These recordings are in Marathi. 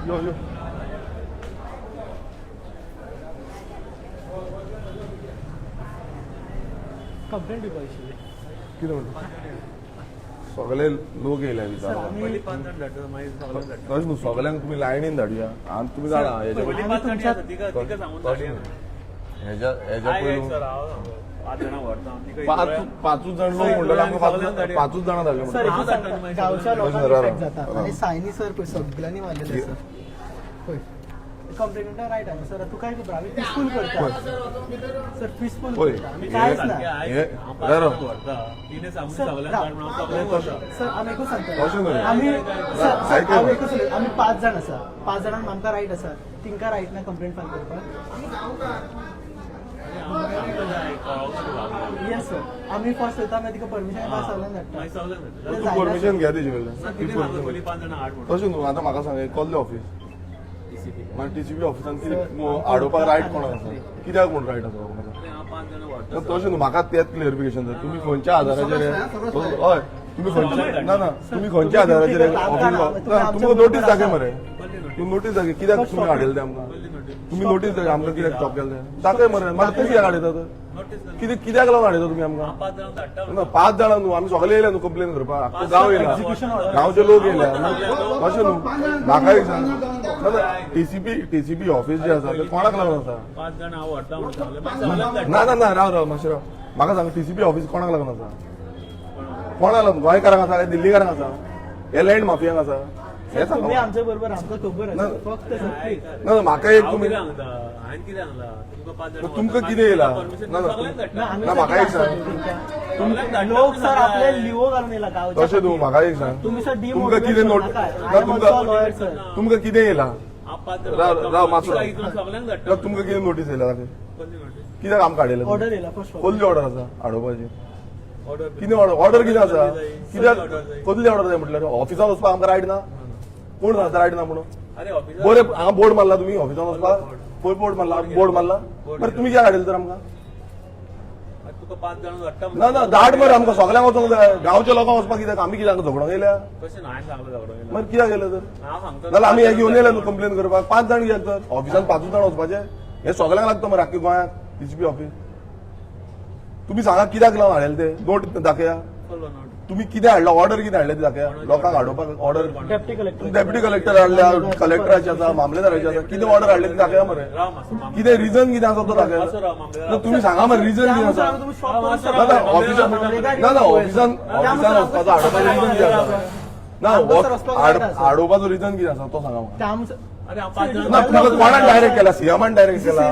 यो यो कंप्लेंट दिवपाची कितें म्हणटा सगळे लोक येयले तशें न्हू सगळ्यांक तुमी लायनीन धाडुया आनी तुमी जाणा हेज्या पयलीं पांचूच जाण लोक म्हणटले आमकां पांचूच जाणां धाडले गांवच्या लोकांक जाता आनी सायनी सर पळय सगळ्यांनी मारलेले सर पळय कंप्लेंटा रायट आहे सर तू काय करता आम्ही पीसफुल करता सर पीसफुल कायच ना सर आम्ही एकूच सांगता आम्ही आम्ही 5 जाण आसा 5 जाणांक आमकां रायट आसा तिंका रायट ना कंप्लेंट फायल करपाक येस सर आम्ही फर्स्ट येता मागीर तिका परमिशन मागीर सगळ्यांक धाडटा परमिशन घ्या तेजे कडल्यान तशें न्हू आतां म्हाका सांग कसलें ऑफिस मागीर टीसीपी ऑफिसान कितें आडोवपाक रायट कोणाक आसा कित्याक म्हूण रायट आसा तशें न्हू म्हाका तेंच क्लियरिफिकेशन जाय तुमी खंयच्या आधाराचेर हय तुमी खंयच्या ना तुमी खंयच्या आधाराचेर ऑफिस तुमकां नोटीस दाखय मरे तूं नोटीस दाखय कित्याक तुमी हाडयलें तें आमकां तुमी नोटीस दाखय आमकां कित्याक स्टॉप केलें तें दाखय मरे मागीर तूं कित्याक हाडयता कित्याक लागून हाडयता तुमी आमकां 5 जाणां न्हू आमी सगळे येयले न्हू कंप्लेन करपाक आख्खो गांव येयला गांवचे लोक येयले अशें न्हू म्हाका एक सांग टीसीपी ऑफिस जे आसा ते कोणाक लागून आसा ना ना ना राव मातशें राव म्हाका सांग टीसीपी ऑफिस कोणाक लागून आसा कोणाक लागून गोंयकारांक आसा काय दिल्लीकारांक आसा हे लँड माफियांक आसा हे सांग आमच्या बरोबर आमकां खबर आसा फक्त ना म्हाका एक तुमी तुमकां कितें येयला ना म्हाका एक सांग लोक सर आपले लिवो घालून येयला गांवचे तशें न्हू म्हाका एक सांग तुमी सर तुमकां कितें नोट तुमकां कितें येयला राव मातसो तुमकां कितें नोटीस येयला कित्याक आमकां हाडयलें ऑर्डर येयला फर्स्ट कसली ऑर्डर आसा हाडोवपाची कितें ऑर्डर कितें आसा कित्याक कसली ऑर्डर जाय म्हटल्यार ऑफिसान वचपाक आमकां रायट ना कोण सांगता रायट ना म्हणून बरें हांगा बोर्ड मारला तुमी ऑफिसान वचपाक खंय बोर्ड मारला बरें तुमी कित्याक हाडयलें तर आमकां ना ना धाड मरे आमकां सगळ्यांक वचोंक जाय गांवच्या लोकांक वचपाक कित्याक आमी कित्याक झगडोंक येयल्या मागीर कित्याक गेले तर नाल्यार आमी हे घेवन येयले न्हू कंप्लेन करपाक 5 जाण गेले तर ऑफिसान 5 जाण वचपाचे हे सगळ्यांक लागता मरे आख्ख्या गोंयांत टीसीपी ऑफिस तुम्ही सांगा कित्याक लागून हाडलें ते नोट दाखया तुम्ही कित्याक हाडला ऑर्डर कितें हाडले ते दाखया लोकांक हाडोवपाक ऑर्डर डेप्युटी कलेक्टर हाडल्या कलेक्टराचे आसा मामलेदाराचे आसा कितें ऑर्डर हाडले ते दाखया मरे कितें रिजन कितें आसा तो दाखया तुम्ही सांगा मरे रिजन कितें आसा ऑफिसान वचपाचो हाडोवपाचो रिजन कितें आसा ना हाडोवपाचो रिजन कितें आसा तो सांगा म्हाका कोणान डायरेक्ट केला सीएमान डायरेक्ट केला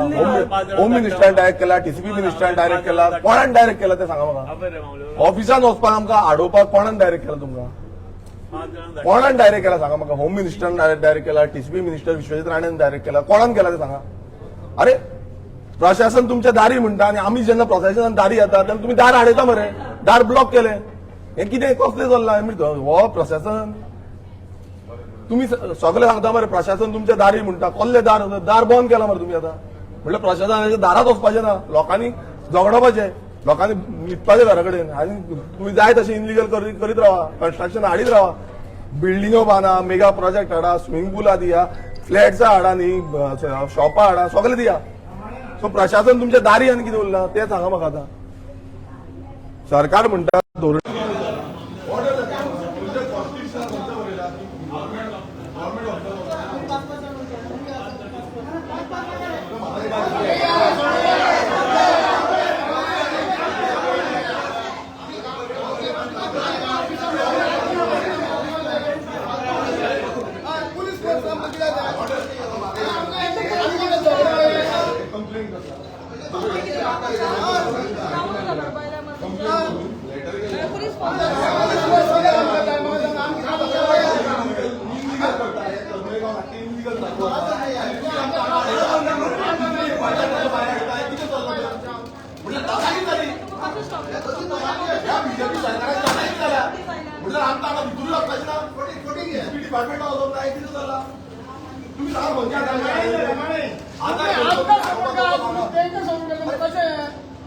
होम मिनिस्टरान डायरेक्ट केला टीसीपी मिनिस्टरान डायरेक्ट केला कोणान डायरेक्ट केला ते सांगा म्हाका ऑफिसान वचपाक आमकां हाडोवपाक कोणान डायरेक्ट केला तुमकां कोणान डायरेक्ट केला सांगा म्हाका होम मिनिस्टरान डायरेक्ट केला टीसीपी मिनिस्टर विश्वजीत राणेन डायरेक्ट केला कोणान केला ते सांगा अरे प्रशासन तुमच्या दारी म्हणटा आनी आमी जेन्ना प्रशासनान दारी येता तेन्ना तुमी दार हाडयता मरे दार ब्लॉक केले हे कितें कसलें चल्लां हो प्रशासन तुम्ही सगळे सांगता मरे प्रशासन तुमच्या दारी म्हणटा कसले दार बंद केला मरे तुम्ही आता म्हटलं प्रशासनाच्या दारात वचपाचें ना लोकांनी झगडोवपाचें लोकांनी न्हिदपाचें घरा कडेन आनी तुम्ही जाय तशें इनलिगल करीत रावा कन्स्ट्रक्शन हाडीत रावा बिल्डिंगो बांदा मेगा प्रोजेक्ट हाडा स्विमींग पुलां दिया फ्लॅट्स हाडा न्ही शॉपां हाडा सगळे दिया सो प्रशासन तुमच्या दारी आनी कितें उरलां तें सांगा म्हाका आतां सरकार म्हणटा धोरण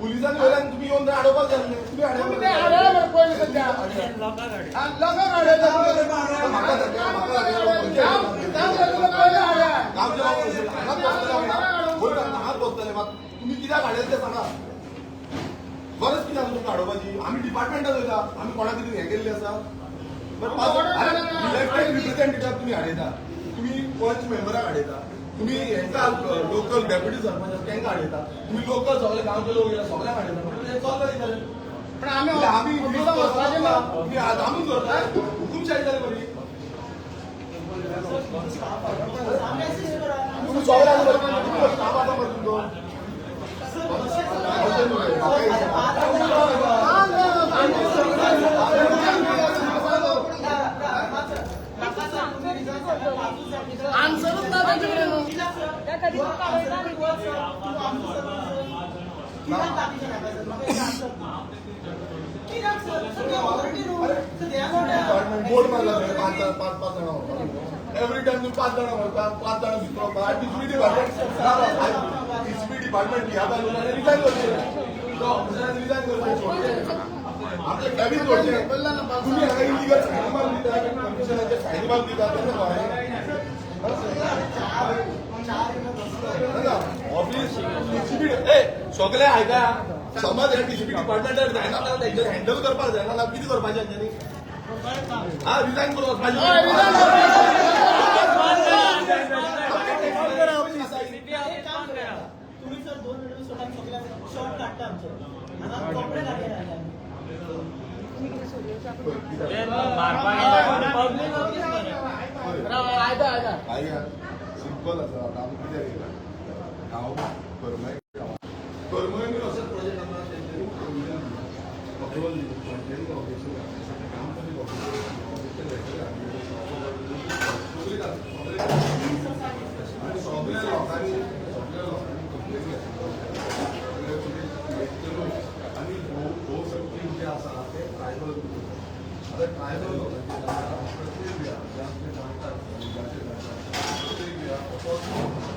पुलिसांनी वयल्यान तुम्ही येवन अडोवपाक जाय तुम्ही कित्याक हाडले ते सांगा गरज कित्याक तुमकां हाडोवपाची आमी डिपार्टमेंटात वयता आमी कोणा कितें हें केल्लें आसा इलेक्टेड रिप्रेझेंटेटिव्ह तुम्ही हाडयता तुम्ही पंच मेंबराक हाडयता तुम्ही हेंका लोकल डेप्युटी सरपंच तेंका हाडयता तुम्ही लोकल सगळे गांवचे लोक येयला सगळ्यांक हाडयता म्हणजे चलता दिताले पण आम्ही आमी आमीच करता हुकुमशाही जाली बरी तुम्ही सगळ्यांक काम आसा मरे तुमचो बोर्ड मारला पाच जण एव्हरी टाइम तुम्ही 5 जण म्हणता 5 जण भितर टीसीबी डिपार्टमेंट ह्या बाजूला रिजाईन करचे आपले कॅबिन जोडचे तुम्ही हांगा इलिगल सायनिमाल दिता कमिशनाचे सायनिमाल दिता ऑफिस टीसीबी सगळे आयका समज हे टीसीबी डिपार्टमेंटार जायना तांचे हँडल करपाक जायना कितें करपाचें हांच्यानी हा रिजाईन करपाक तुम्ही सर 2 मिनिट सोडान सगळ्या शॉर्ट काढता आमचे कपडे काढले सिंपल आसा आतां आमी कितें केलां हांव करमय करमय असोच प्रोजेक्ट आमकां तेंच्यांनी प्रोविजन दिलें अप्रुवल दिलें कंप्लेन ऑफिसून काम करी सगळ्या लोकांनी कंप्लेन आनी भोव सेफ्टी जे आसा ते ट्रायबल आतां ट्रायबल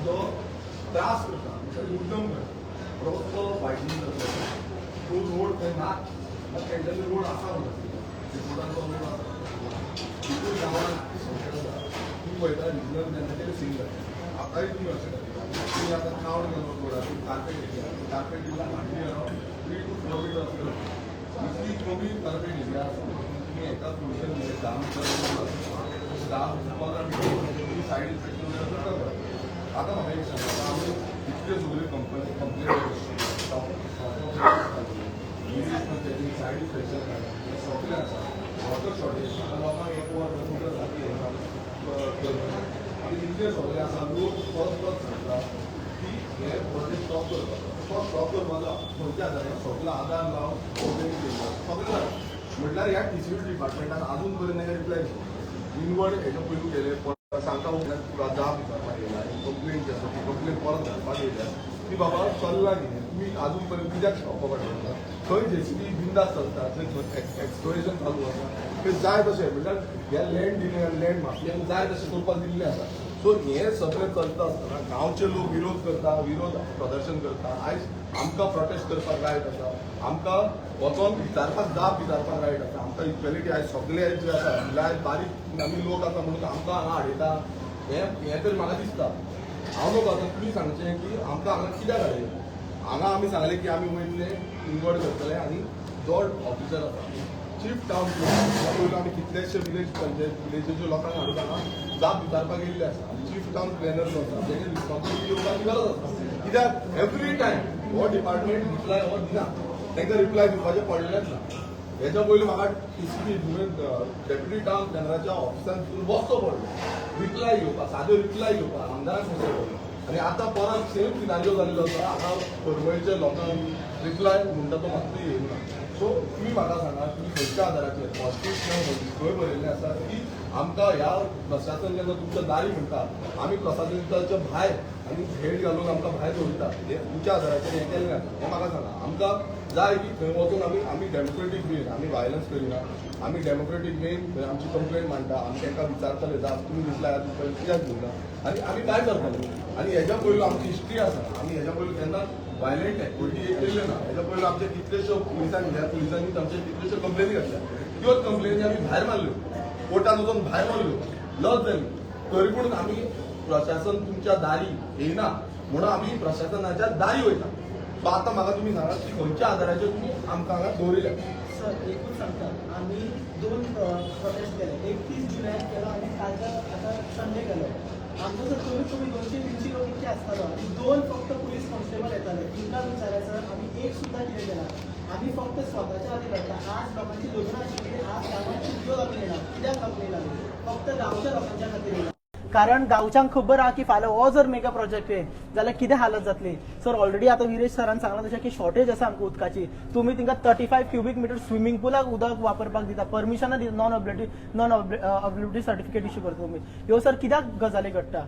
तो त्रास करता मुद्दम करता रस्तो वायडनींग करता तो रोड खंय ना तेंच्यांनी रोड आसा रोडाचो रोड आसा तितून गांवांत तुम्ही पळयता रिजनल तेन्ना सीन जाता आतांय तुमी अशें करता तुमी आतां कावड गेलो रोडाचेर कार्पेट दिला हांडी 3 to 4 मिटर्स इतली कमी कार्पेट एरिया आसा तुम्ही एका प्रोविजन काम करता 10-15 मिटर सायड इन्स्पेक्शन करता आता म्हाका एक सांगा आमी इतले सगळे कंप्लेन सायड इन्स्पेक्शन सगळे आसा वॉटर शॉर्टेज लोकांक एक वर उदक आमी इतले सगळे आसा लोक परत सांगता की हे प्रोजेक्ट स्टॉप करपाचो तो स्टॉप करपाचो खंयच्या आदारान सगळो आधार लावन सगळे म्हटल्यार ह्या टीसीबी डिपार्टमेंटान अजून पर्यंत ताका रिप्लाय इनवर्ड हेच्या पयलू केले सांगता तुका जाप विचारपाक येयला कंप्लेन जी आसा ती कंप्लेन परत घालपाक येयल्या की बाबा चल्ला कितें तुमी अजून पर्यंत कित्याक स्टॉप करता खंय जेसीबी बिंदास चलता थंय एक्सप्लोरेशन चालू आसा ते जाय तशें म्हटल्यार ह्या लँड दिले लँड माफियांक जाय तशें करपाक दिल्लें आसा सो हें सगळें चलता आसतना गांवचे लोक विरोध करता विरोध प्रदर्शन करता आयज आमकां प्रोटेस्ट करपाक रायट आसा आमकां वचोन विचारपाक जाप विचारपाक रायट आसा आमकां इक्वेलिटी आयज सगळे जे आसा म्हळ्यार बारीक आमी लोक आसा म्हणून आमकां हांगा हाडयता हें तरी म्हाका दिसता हांव नको आतां तुमी सांगचें की आमकां हांगा कित्याक हाडयलें हांगा आमी सांगलें की आमी वयतले इनवर्ड करतले आनी जो ऑफिसर आसा चीफ टावन पयलू आमी कितलेशे विलेजीच्या लोकांक हाडून हांगा जाप विचारपाक येयल्ले आसा चीफ टावन प्लॅनर जो आसा तेजे रिस्पॉन्सिबिलिटी येवपाची गरज आसा कित्याक एवरी टायम हो डिपार्टमेंट रिप्लाय हो दिना तांकां रिप्लाय दिवपाचें पडलेंच ना हेच्या पयलीं म्हाका टीसीबी डेप्युटी टावन प्लॅनराच्या ऑफिसान बसचो पडलो रिप्लाय घेवपाक सादो रिप्लाय घेवपाक आमदाराक बसचो पडलो आनी आतां परत सेम सिनारियो जाल्लो आसा हांगा परमळीच्या लोकांक रिप्लाय म्हणटा तो मात्तूय येयना सो तुम्ही म्हाका सांगा की खंयच्या आदाराचेर कॉन्स्टिट्युशनल खंय बरयल्लें आसा की आमकां ह्या प्रशासन जेन्ना तुमच्या दारी म्हणटा आमी प्रशासनाच्या भायर आनी हेड घालून आमकां भायर दवरता हे तुमच्या आदाराचेर हें केल्लें हें म्हाका सांगा आमकां जाय की थंय वचून आमी डेमोक्रेटीक वेन आमी वायलन्स करिना आमी डेमोक्रेटीक वेन आमची कंप्लेन मांडटा आमी तांकां विचारतले जाता तुमी दिसल्या कित्याक दिवना आनी आमी काय करतले आनी हेच्या पयलू आमची हिस्ट्री आसा आमी हेच्या पयलू केन्ना वायलेंट एक्टिविटी केल्ले ना हेच्या पयलू आमचे कितलेश्यो पुलिसांनी आमचे कितल्योश्यो कंप्लेनी घातल्या त्योच कंप्लेनी आमी भायर मारल्यो कोर्टान वचून भायर मारल्यो लज जाली तरी पूण आमी प्रशासन तुमच्या दारी येयना म्हणून आमी प्रशासनाच्या दारी वयता आता म्हाका तुम्ही सांगा की खंयच्या आधाराचेर तुमी आमकां हांगा दवरिल्या. सर एकूण सांगतात आम्ही 2 प्रोटेस्ट केले. 31 जुलय केलो आणि कालचा आता संडे केलो. आमचो जर कमीत कमी 200-300 लोक इतके आसतालो आणि 2 फक्त पोलीस कॉन्स्टेबल येताले. तुमकां विचारायचं आम्ही एक सुद्धा कितें केला. आम्ही फक्त स्वतःच्या खातीर करता. आज लोकांची लग्न आशिल्ली, आज गांवांत उद्योग आमी येयला. कित्याक आमी येयला फक्त गांवच्या लोकांच्या खातीर येयला. कारण गांवच्यांक खबर आहा की फाल्यां हो जर मेगा प्रोजेक्ट येत जाल्यार कितें हालत जातली. सर ऑलरेडी आता विरेश सरान सांगला तशें की शॉर्टेज आसा आमकां उदकाची. तुमी तिंका 35 क्युबिक मिटर स्विमींग पुलाक उदक वापरपाक दिता. परमिशनां दिता. नॉन अवेलेबिलिटी सर्टिफिकेट इश्यू करता तुमी. ह्यो सर कित्याक गजाली घडटा.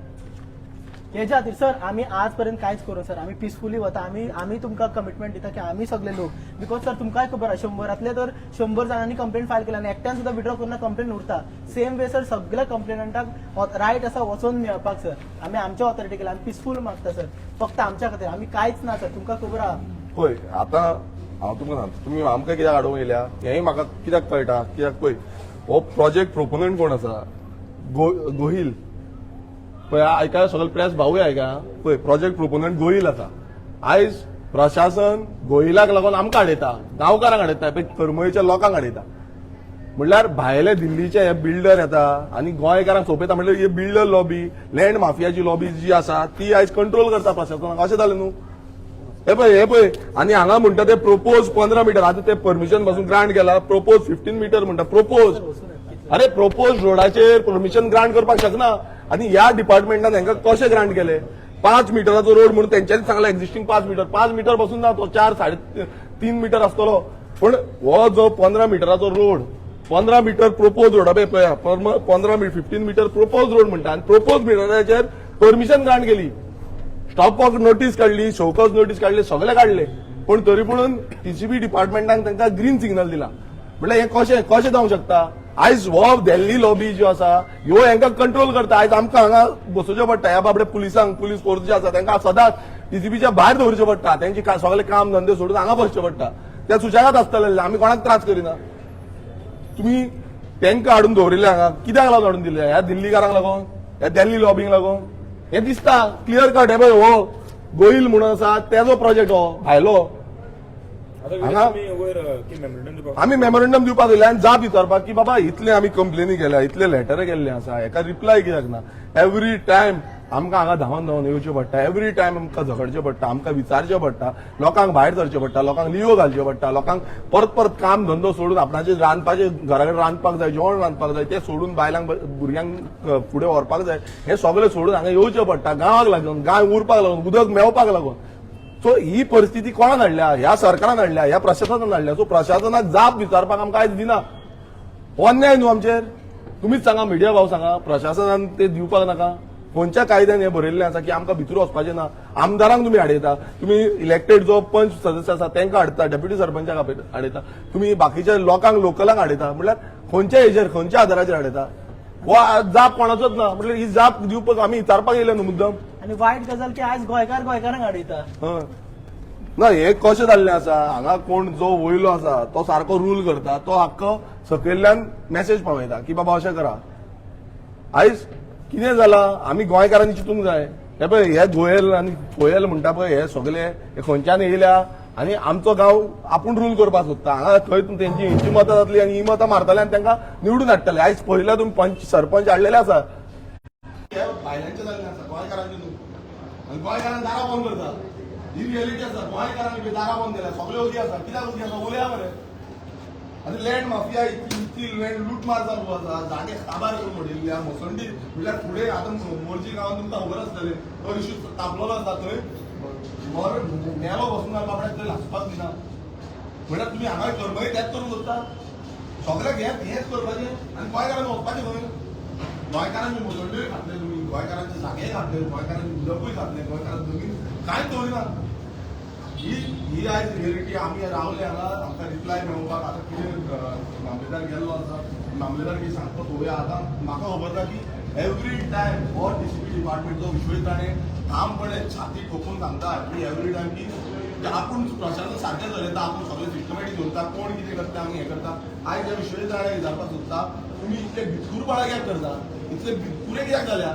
हेच्या खातीर सर आम्ही आजपर्यंत कांयच करूं सर. आम्ही पिसफुली वता. आम्ही तुमकां कमिटमेंट दिता की आम्ही सगळे लोक बिकॉज सर तुमकांय खबर आहा 100रांतले तर 100 जाणांनी कंप्लेंट फायल केला आणि एकट्यान सुद्धा विड्रॉ करून कंप्लेंट उरता. सेम वे सर सगळ्या कंप्लेनंटाक रायट आसा वचून मेळपाक सर. आम्ही आमच्या ऑथॉरिटी केला. आम्ही पिसफूल मागता सर. फक्त आमच्या खातीर आम्ही कांयच ना सर. तुमकां खबर आहा. पळय आतां हांव तुमकां सांगता तुमी आमकां कित्याक आडोवंक येयल्या हेंय म्हाका कित्याक कळटा. कित्याक पळय हो प्रोजेक्ट प्रोपोनंट कोण आसा गोहील पळय आयका सगळो प्रेस भावूय आयका पळय प्रोजेक्ट प्रोपोनंट गोहील आसा. आयज प्रशासन गोहिलाक लागून आमकां आडयता गांवकारांक आडयता पळय करमळीच्या लोकांक आडयता. म्हणल्यार भायले दिल्लीचे हे बिल्डर येता आणि गोंयकारांक सोंपयता. म्हणल्यार ही बिल्डर लॉबी लँड माफियाची लॉबी जी आसा ती आयज कंट्रोल करता प्रशासनाक. अशें जालें न्हू. हे पळय आणि हांगा म्हणटा ते प्रोपोज 15 मीटर आतां ते परमिशन पासून ग्रांट केला. प्रोपोज 15 मीटर म्हणटा. अरे प्रोपोज रोडाचेर परमिशन ग्रांट करपाक शकना. आणि ह्या डिपार्टमेंटान हांकां कशें ग्रांट केले. 5 मीटराचो रोड म्हणून तेंच्यांनी सांगला एक्झिस्टिंग 5 मीटर पासून ना तो 4-3.5 मीटर आसतलो. पण हो जो 15 मीटराचो रोड 15 मीटर प्रोपोज रोड पळया 15 मीटर प्रोपोज रोड म्हणटा आणि प्रोपोज मीटराचेर परमिशन ग्रांट केली. स्टॉप वॉक नोटीस काढली. शोकॉज नोटीस काढले. सगळे काढले. पण तरी पूण टीसीबी डिपार्टमेंटान तांकां ग्रीन सिग्नल दिला. म्हणल्यार हे कशें जावंक शकता. आयज हो दिल्ली लॉबी जो आसा ह्यो हांकां कंट्रोल करता. आयज आमकां हांगा बसोवचें पडटा. ह्या बाबडे पुलिसांक पुलीस फोर्स जे आसा तांकां सदांच टीसीबीच्या भायर दवरचें पडटा. तांची सगळे काम धंदे सोडून हांगा बसचें पडटा. त्या सुशेगाद आसतले. आमी कोणाक त्रास करिना. तुम्ही तांकां हाडून दवरिल्ले हांगा कित्याक लागून हाडून दिले. ह्या दिल्लीकारांक लागून ह्या दिल्ली लॉबींक लागून हे दिसता क्लियर कट. हे पळय हो गोयल म्हणून आसा तेजो प्रोजेक्ट हो भायलो. आम्ही मेमोरंडम दिवपाक दिले आणि जाप विचारपाक की बाबा इतले आमी कंप्लेनी केल्या इतले लेटर केल्ले आसा हेका रिप्लाय कित्याक ना. एवरी टायम आमकां हांगा धांवन येवचें पडटा. एवरी टायम आमकां झगडचें पडटा. आमकां विचारचें पडटा. लोकांक भायर सरचें पडटा. लोकांक लिवो घालचें पडटा. लोकांक परत काम धंदो सोडून आपणाचें रांदपाचें घरा कडेन रांदपाक जाय जेवण रांदपाक जाय ते सोडून बायलांक भुरग्यांक फुडें व्हरपाक जाय हे सगळें सोडून हांगा येवचें पडटा. गांवाक लागून गांव उरपाक लागून उदक मेळपाक लागून. सो ही परिस्थिती कोणान हाडल्या. ह्या सरकारान हाडल्या. ह्या प्रशासनान हाडल्या. सो प्रशासनाक जाप विचारपाक आमकां आयज दिना. हो अन्याय न्हू आमचेर. तुमीच सांगा मिडिया भाव सांगा प्रशासनान ते दिवपाक नाका. खंयच्या कायद्यान हे बरयल्लें आसा की आमकां भितर वचपाचें ना. आमदारांक तुमी हाडयता. तुमी इलेक्टेड जो पंच सदस्य आसा तांकां हाडटा. डेप्युटी सरपंचाक हाडयता. तुमी बाकीच्या लोकांक लोकलांक हाडयता. म्हटल्यार खंयच्या हेजेर खंयच्या आधाराचेर हाडयता. हो जाप कोणाचोच ना. म्हटल्यार ही जाप दिवपाक आमी विचारपाक येयले न्हू मुद्दम. आणि वायट गजाल की आज गोंयकारांक हाडयता. ना हे कशें जाल्लें आसा हांगा कोण जो वयलो आसा तो सारको रूल करता. तो आख्खो सकयल्ल्यान मेसेज पावयता की बाबा अशें करा. आयज कितें जालां आमी गोंयकारांनी चिंतूंक जाय. हे पळय हे गोयल आनी फोयल म्हणटा पळय हे सगळे हे खंयच्यान येयल्या आनी आमचो गांव आपूण रूल करपाक सोदता. हांगा थंय तेंची हिंची मतां जातली आनी ही मतां मारतले आनी तांकां निवडून हाडटले. आयज पळयल्या तुमी पंच सरपंच हाडलेले आसा भायल्यांचे जाल्ले आसा गोंयकारांचे न्हू. आनी गोंयकारांक दारां बंद करता. ही रियलिटी आसा. गोंयकारांक दारां बंद केल्या. सगळे उदी आसा. कित्याक उदी आसा उलया मरे. आनी लँड माफिया इतली लँड लूटमार चालू आसा. जागे काबार करून उडयल्ल्या. मोसंडी म्हणल्यार फुडें आतां मोरजी गांवांत तुमकां खबर आसतलें तो इश्यू तापलेलो आसा. थंय मेलो बसून बाबड्याक थंय लासपाक दिना. म्हणल्यार तुमी हांगा करमळी तेंच करून सोदता. सगळ्याक हेंच करपाचें आनी गोंयकारांक वचपाचें खंय. गोंयकारांची मोसंड्योय घातले तुमी. गोंयकारांचे जागे घातले. गोंयकारांचे उदकूय घातले. गोंयकारांची जमीन कांयच दवरिना. ही आयज रियलिटी. आमी रावले हांगा आमकां रिप्लाय मेळोवपाक. आतां कितें मामलेदार गेल्लो आसा. मामलेदार कितें सांगता पळोवया. आतां म्हाका खबर आसा की एवरी टायम हो टीसीपी डिपार्टमेंट जो विश्वजीत राणे ठामपणे छाती ठोकून सांगता की एवरी टायम की आपूण प्रशासन सारकें चलयता. आपूण सगळें सिस्टमॅटीक दवरता. कोण कितें करता आमी हें करता. आयज हे विश्वजीत राणे विचारपाक सोदता तुमी इतले भितकुरपणां कित्याक करता. इतले भितकुरे कित्याक जाल्या.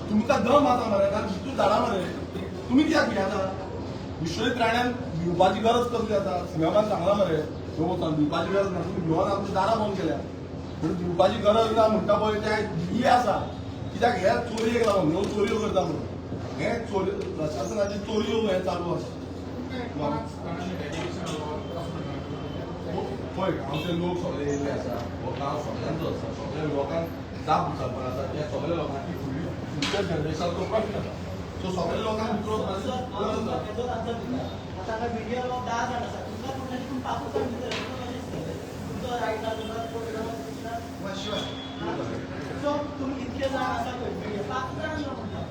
तुमकां दम आसा मरे कारण भितूर धाडा मरे. तुमी कित्याक भियेता. विश्वजीत राण्यान भिवपाची गरज कसली आसा सिनेमान सांगला मरे भिवपाची गरज ना तुम्ही भिवन आमची दारां बंद केल्या पूण भिवपाची गरज ना म्हणटा पळय ते ही आसा कित्याक हे चोरयेक लागून ह्यो चोरयो करता म्हणून हे चोरी प्रशासनाची चोरयो हे चालू आसा पळय गांवचे लोक सगळे येयल्ले आसा हो गांव सगळ्यांचो आसा सगळ्या लोकांक जाप विचारपाक आसा त्या सगळ्या लोकांची फ्युचर जनरेशनाचो प्रश्न आसा सो सगळ्या लोकांक भितर वचपाची गरज ना आता मीडियावर 10 जाण आसा तुमकां कोणाची पूण 5 वर्सां भितर तुमचो रायट ना सो तुम्ही इतके जाण आसा पळय मीडिया 5 जाण म्हणटा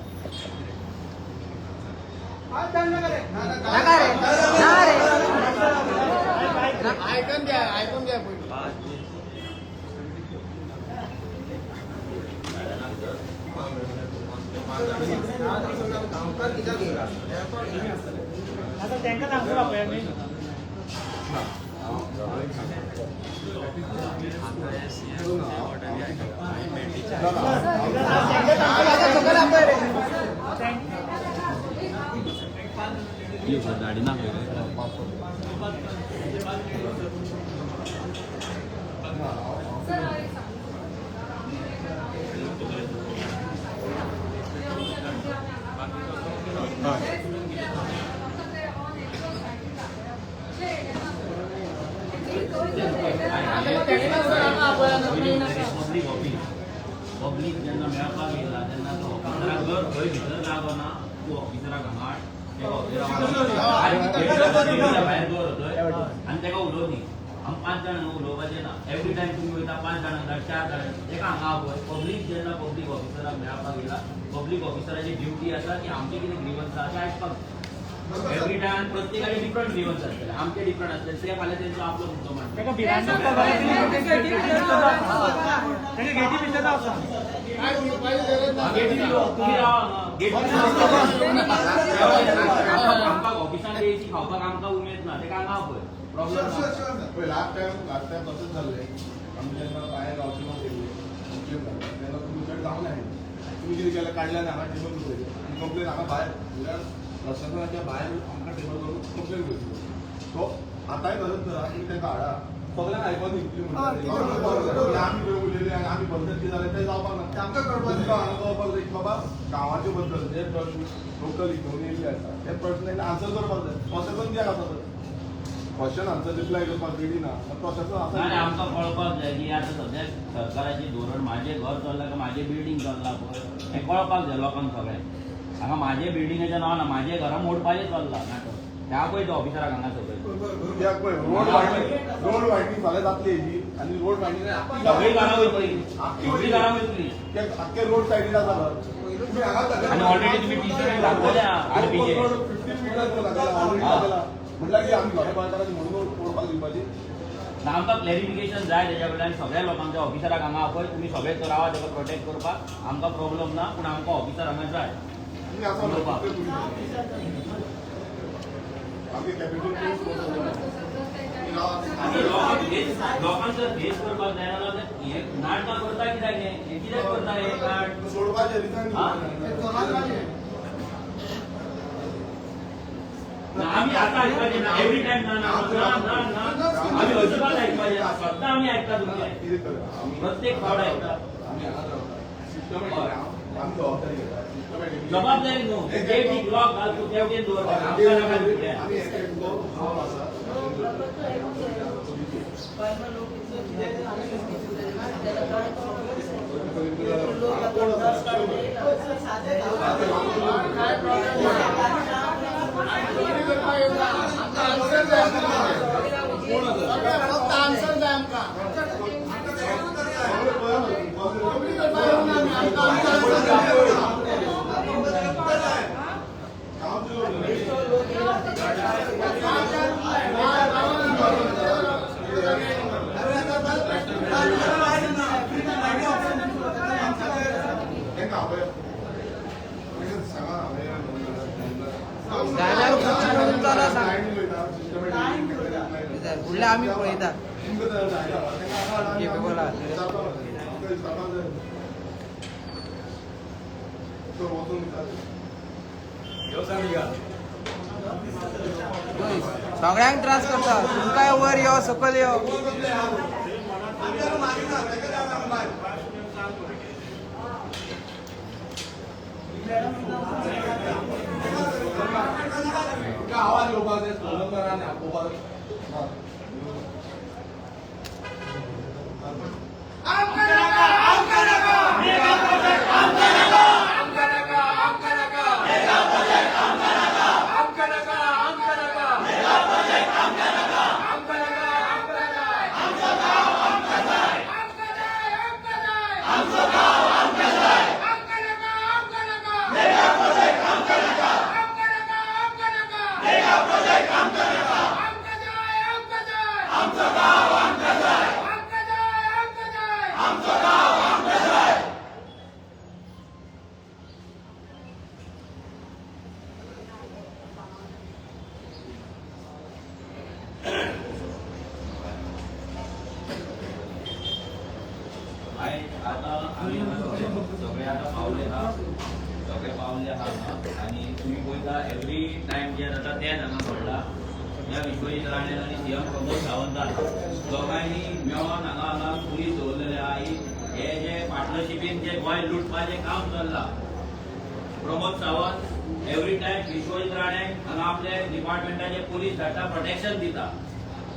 5 जाण नका रे ऐकून घ्या आता त्यांना सांगतो आपण मी गाडी ना पब्लीक जेन्ना मेळपाक येयला तेन्ना तो ऑफिसराक जर खंय भितर लागना तूं ऑफिसराक हांगा भायर दवर आनी तेका उलोवनी आमी 5 जाणां उलोवपाचें ना एवरी टायम तुमी वयता 5 जाणां 4 जाणां तेका हांगा पळय पब्लीक जेन्ना पब्लीक ऑफिसराक मेळपाक येयला पब्लीक ऑफिसराची ड्युटी आसा की आमचे कितें ग्रीवन्स आसा तें आयकपाक एवरी टायम प्रत्येकाचे डिफरंट ग्रीवन्स आसतले आमचे डिफरंट आसतले ते फाल्यां तेंचो आपलो मुद्दो मांडटा ऑफिसान येयची खावपाक आमकां उमेद ना तेका हांगा पळय प्रॉब्लेम लास्ट टाइम तसंच जाल्लें आमी जेन्ना भायर गांवचे लोक येयले कंप्लेन जाले तेन्ना तुमी चड जावं ना तुमी कितें केलें काडल्यान हांगा टेबल दवरले आनी कंप्लेन हांगा भायर म्हणल्यार प्रशासनाच्या भायर आमकां टेबल करून कंप्लेन करची सो आतांय गरज ना तुमी तेका हाडा सगळ्यांक आयकोन दितली म्हणटा आमी उलयले आनी आमी बद्दल कितें जालें तें जावपाक ना आमकां कळपाक जाय की बाबा गांवाचे बद्दल जे प्रश्न लोकल घेवन येयल्ले आसा ते प्रश्न आन्सर करपाक जाय प्रशासन कित्याक आसा तर क्वेश्चन आन्सर रिप्लाय करपाक रेडी ना प्रशासन आसा आमकां कळपाक जाय की आतां सद्या सरकाराचें धोरण म्हाजें घर चल्लां काय म्हाजें बिल्डींग चल्लां पळय हें कळपाक जाय लोकांक सगळ्यांक हांगा म्हाजें बिल्डिंगाचें नांव ना म्हाजें घरा मोडपाचें चल्लां नाटक त्या पळय तो ऑफिसराक हांगा सगळें रोड वायडींग फाल्यां जातली हेजी आनी रोड वायडींग सगळीं घरां वयतलीं सगळीं घरां वयतलीं आख्खे रोड सायडीन आसा आनी ऑलरेडी तुमी टिचरींक दाखयल्या आरबीचे 15 मिनिटां म्हटल्यार की आमी घरा बांदताना म्हणून पळोवपाक दिवपाची आमकां क्लॅरिफिकेशन जाय तेच्या कडल्यान सगळ्या लोकांच्या ऑफिसराक हांगा पळय तुमी सगळे तो रावा तेका प्रोटेक्ट करपाक आमकां प्रॉब्लेम ना पूण आमकां ऑफिसर हांगा जाय लोकांचो फेस करपाक जाय जाल्यार हे नाटकां करता कित्याक हे कित्याक करता हे नाट सोडपाचें रिजन आम्ही आता ऐकपाचे ना एव्हरी टाइम ना ना आम्ही अजिबात ऐकपाचे ना स्वतः आम्ही ऐकता तुमचे प्रत्येक फावट ऐकता जबाबदारी न्हू जे ठीक लॉक घालतो तेवटेन दवरता आमकां नाका दिवचें आम्ही पळयता व्यवसाय सगळ्यांक त्रास करता तुमकांय वर यो सकयल यो आवाज येवपाक जाय स्लोगन करा आनी आपोवपाक आता आम्ही सगळे आता पावले हा सगळे पावले हा आणि तुम्ही पळयता एवरी टायम जे जाता तेच हांगा घडला ह्या विश्वजीत राणे आनी सीएम प्रमोद सावंतान दोगांनी मेळोन हांगा पुलीस दवरलेले आहा हे जे पार्टनरशिपीन जे गोंय लुटपाचें काम चल्लां प्रमोद सावंत एवरी टायम विश्वजीत राणे हांगा आपले डिपार्टमेंटाचे पुलीस धाडटा प्रोटेक्शन दिता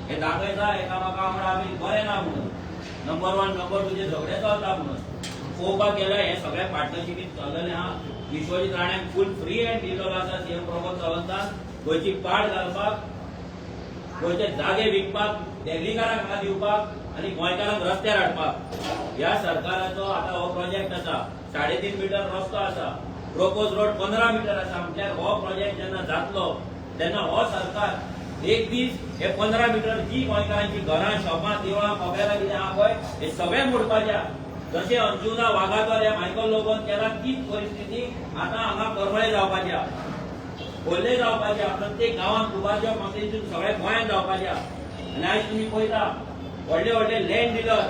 हे दाखयता एकामेका वांगडा आमी बरे ना म्हणून नंबर 1 नंबर 2 चे झगडे चलता म्हणून पळोवपाक गेल्यार हे सगळे पार्टनरशिपीन चललेले आहा विश्वजीत राण्याक फूल फ्री हँड दिलेलो आसा सीएम प्रमोद सावंतान गोंयची पाड घालपाक गोंयचे जागे विकपाक देगलीकारांक हांगा दिवपाक आनी गोंयकारांक रस्त्यार हाडपाक ह्या सरकाराचो आतां हो प्रोजेक्ट आसा 3.5 मीटर रस्तो आसा प्रोपोज रोड 15 मीटर आसा म्हटल्यार हो प्रोजेक्ट जेन्ना जातलो तेन्ना हो सरकार एक दीस हे 15 मीटर जी गोंयकारांची घरां शॉपां देवळां मोबायलां कितें आहा पळय हे सगळें मोडपाचें जशें अंजुना वागातोर ह्या मायकल लोबोन केला तीच परिस्थिती आतां हांगा करमळे जावपाच्या खोर्ले जावपाच्या प्रत्येक गांवांत दुबारच्या कॉन्स्टिट्युशन सगळ्या गोंयांत जावपाच्या आनी आयज तुमी पळयता व्हडले व्हडले लँड डिलर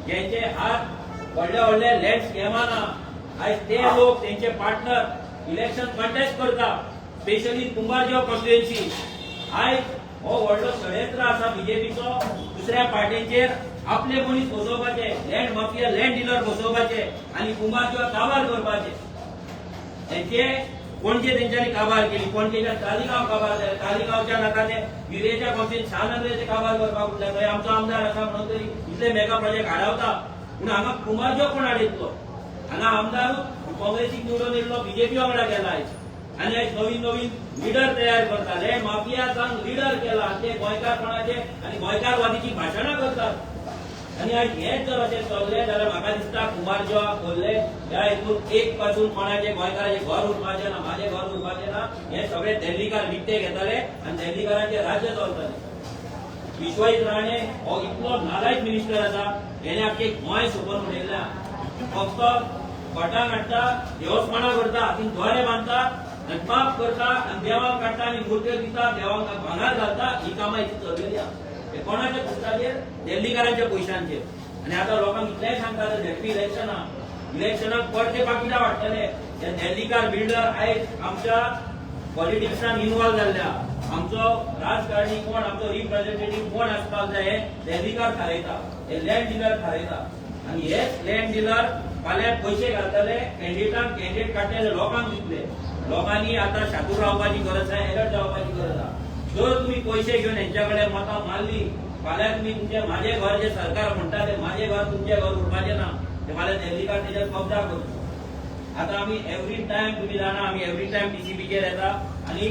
जेंचे हात व्हडले व्हडले लँड स्कॅमान आहा आयज ते लोक तेंचे पार्टनर इलेक्शन कंटेस्ट करता स्पेशली कुंभारदेव कॉन्स्टिट्युएन्सी आयज हो व्हडलो षडयंत्र आसा बीजेपीचो दुसऱ्या पार्टींचेर आपले मनीस बसोवपाचे लँड माफिया लँड डिलर बसोवपाचे आनी कुंभारदेव काबार करपाचे तेंचे पणजे तेंच्यांनी काबार केली पणजेच्या तालिगांव काबार जाले तालिगांवच्यान आतां ते विरेच्या कॉन्स्टिट्युएन्सी शाहनगरेचे काबार करपाक उरले थंय आमचो आमदार आसा म्हणून तरी इतले मेगा प्रोजेक्ट हाडवता पूण हांगा कुंभारदेव कोण हाडयतलो हांगा आमदारूच काँग्रेसीक निवडून येयल्लो बीजेपी वांगडा गेला आयज आनी आयज नवीन नवीन लिडर तयार करता लँड माफियाचान लिडर केला ते गोंयकारपणाचे आनी गोंयकारवादीची भाशणां करतात आनी आयज हेच जर अशें चललें जाल्यार म्हाका दिसता कुंभारदेवा खोर्ले ह्या हितून एक पासून कोणाचे गोंयकाराचे घर उरपाचें ना म्हाजें घर उरपाचें ना हे सगळे दिल्लीकार विकते घेताले आनी दिल्लीकारांचे राज्य चलताले विश्वजीत राणे हो इतलो नालायक मिनिस्टर आसा हेणे आख्खे गोंय सोंपोवन उडयल्या फक्त भटांक हाडटा देवस्थानां करता हातीन दोरे बांदता आनी पाप करता आनी देवाक काडटा आनी मुर्त्यो दिता देवाक भांगर घालता ही कामां इतली चललेली आहा हे कोणाच्या पुस्ताचेर दिल्लीकारांच्या पयशांचेर आनी आतां लोकांक इतलेंय सांगता झेडपी इलेक्शनाक परते पाकिटां वाडटले हे दिल्लीकार बिल्डर आयज आमच्या पॉलिटिक्सान इन्वॉल्व जाल्ल्या आमचो राजकारणी कोण आमचो रिप्रेझेंटेटिव्ह कोण आसपाक जाय हे दिल्लीकार थारयता हे लँड डिलर थारयता आनी हेच लँड डिलर फाल्यां पयशे घालतले कॅन्डिडेटांक कॅन्डिडेट काडटले लोकांक दितले लोकांनी आतां शातूर रावपाची गरज आसा एलर्ट जावपाची गरज आहा जर तुम्ही पैसे घेवन यांच्या कडेन मतां मारली फाल्यां तुम्ही तुमचे माझे घर जे सरकार म्हणटा ते माझे घर तुमचे घर उरपाचें ना ते फाल्यां दिल्लीकार तेजेर कब्जा करता आतां आमी एवरी टायम तुम्ही जाणा आमी एवरी टायम टीसीपीचेर येता आनी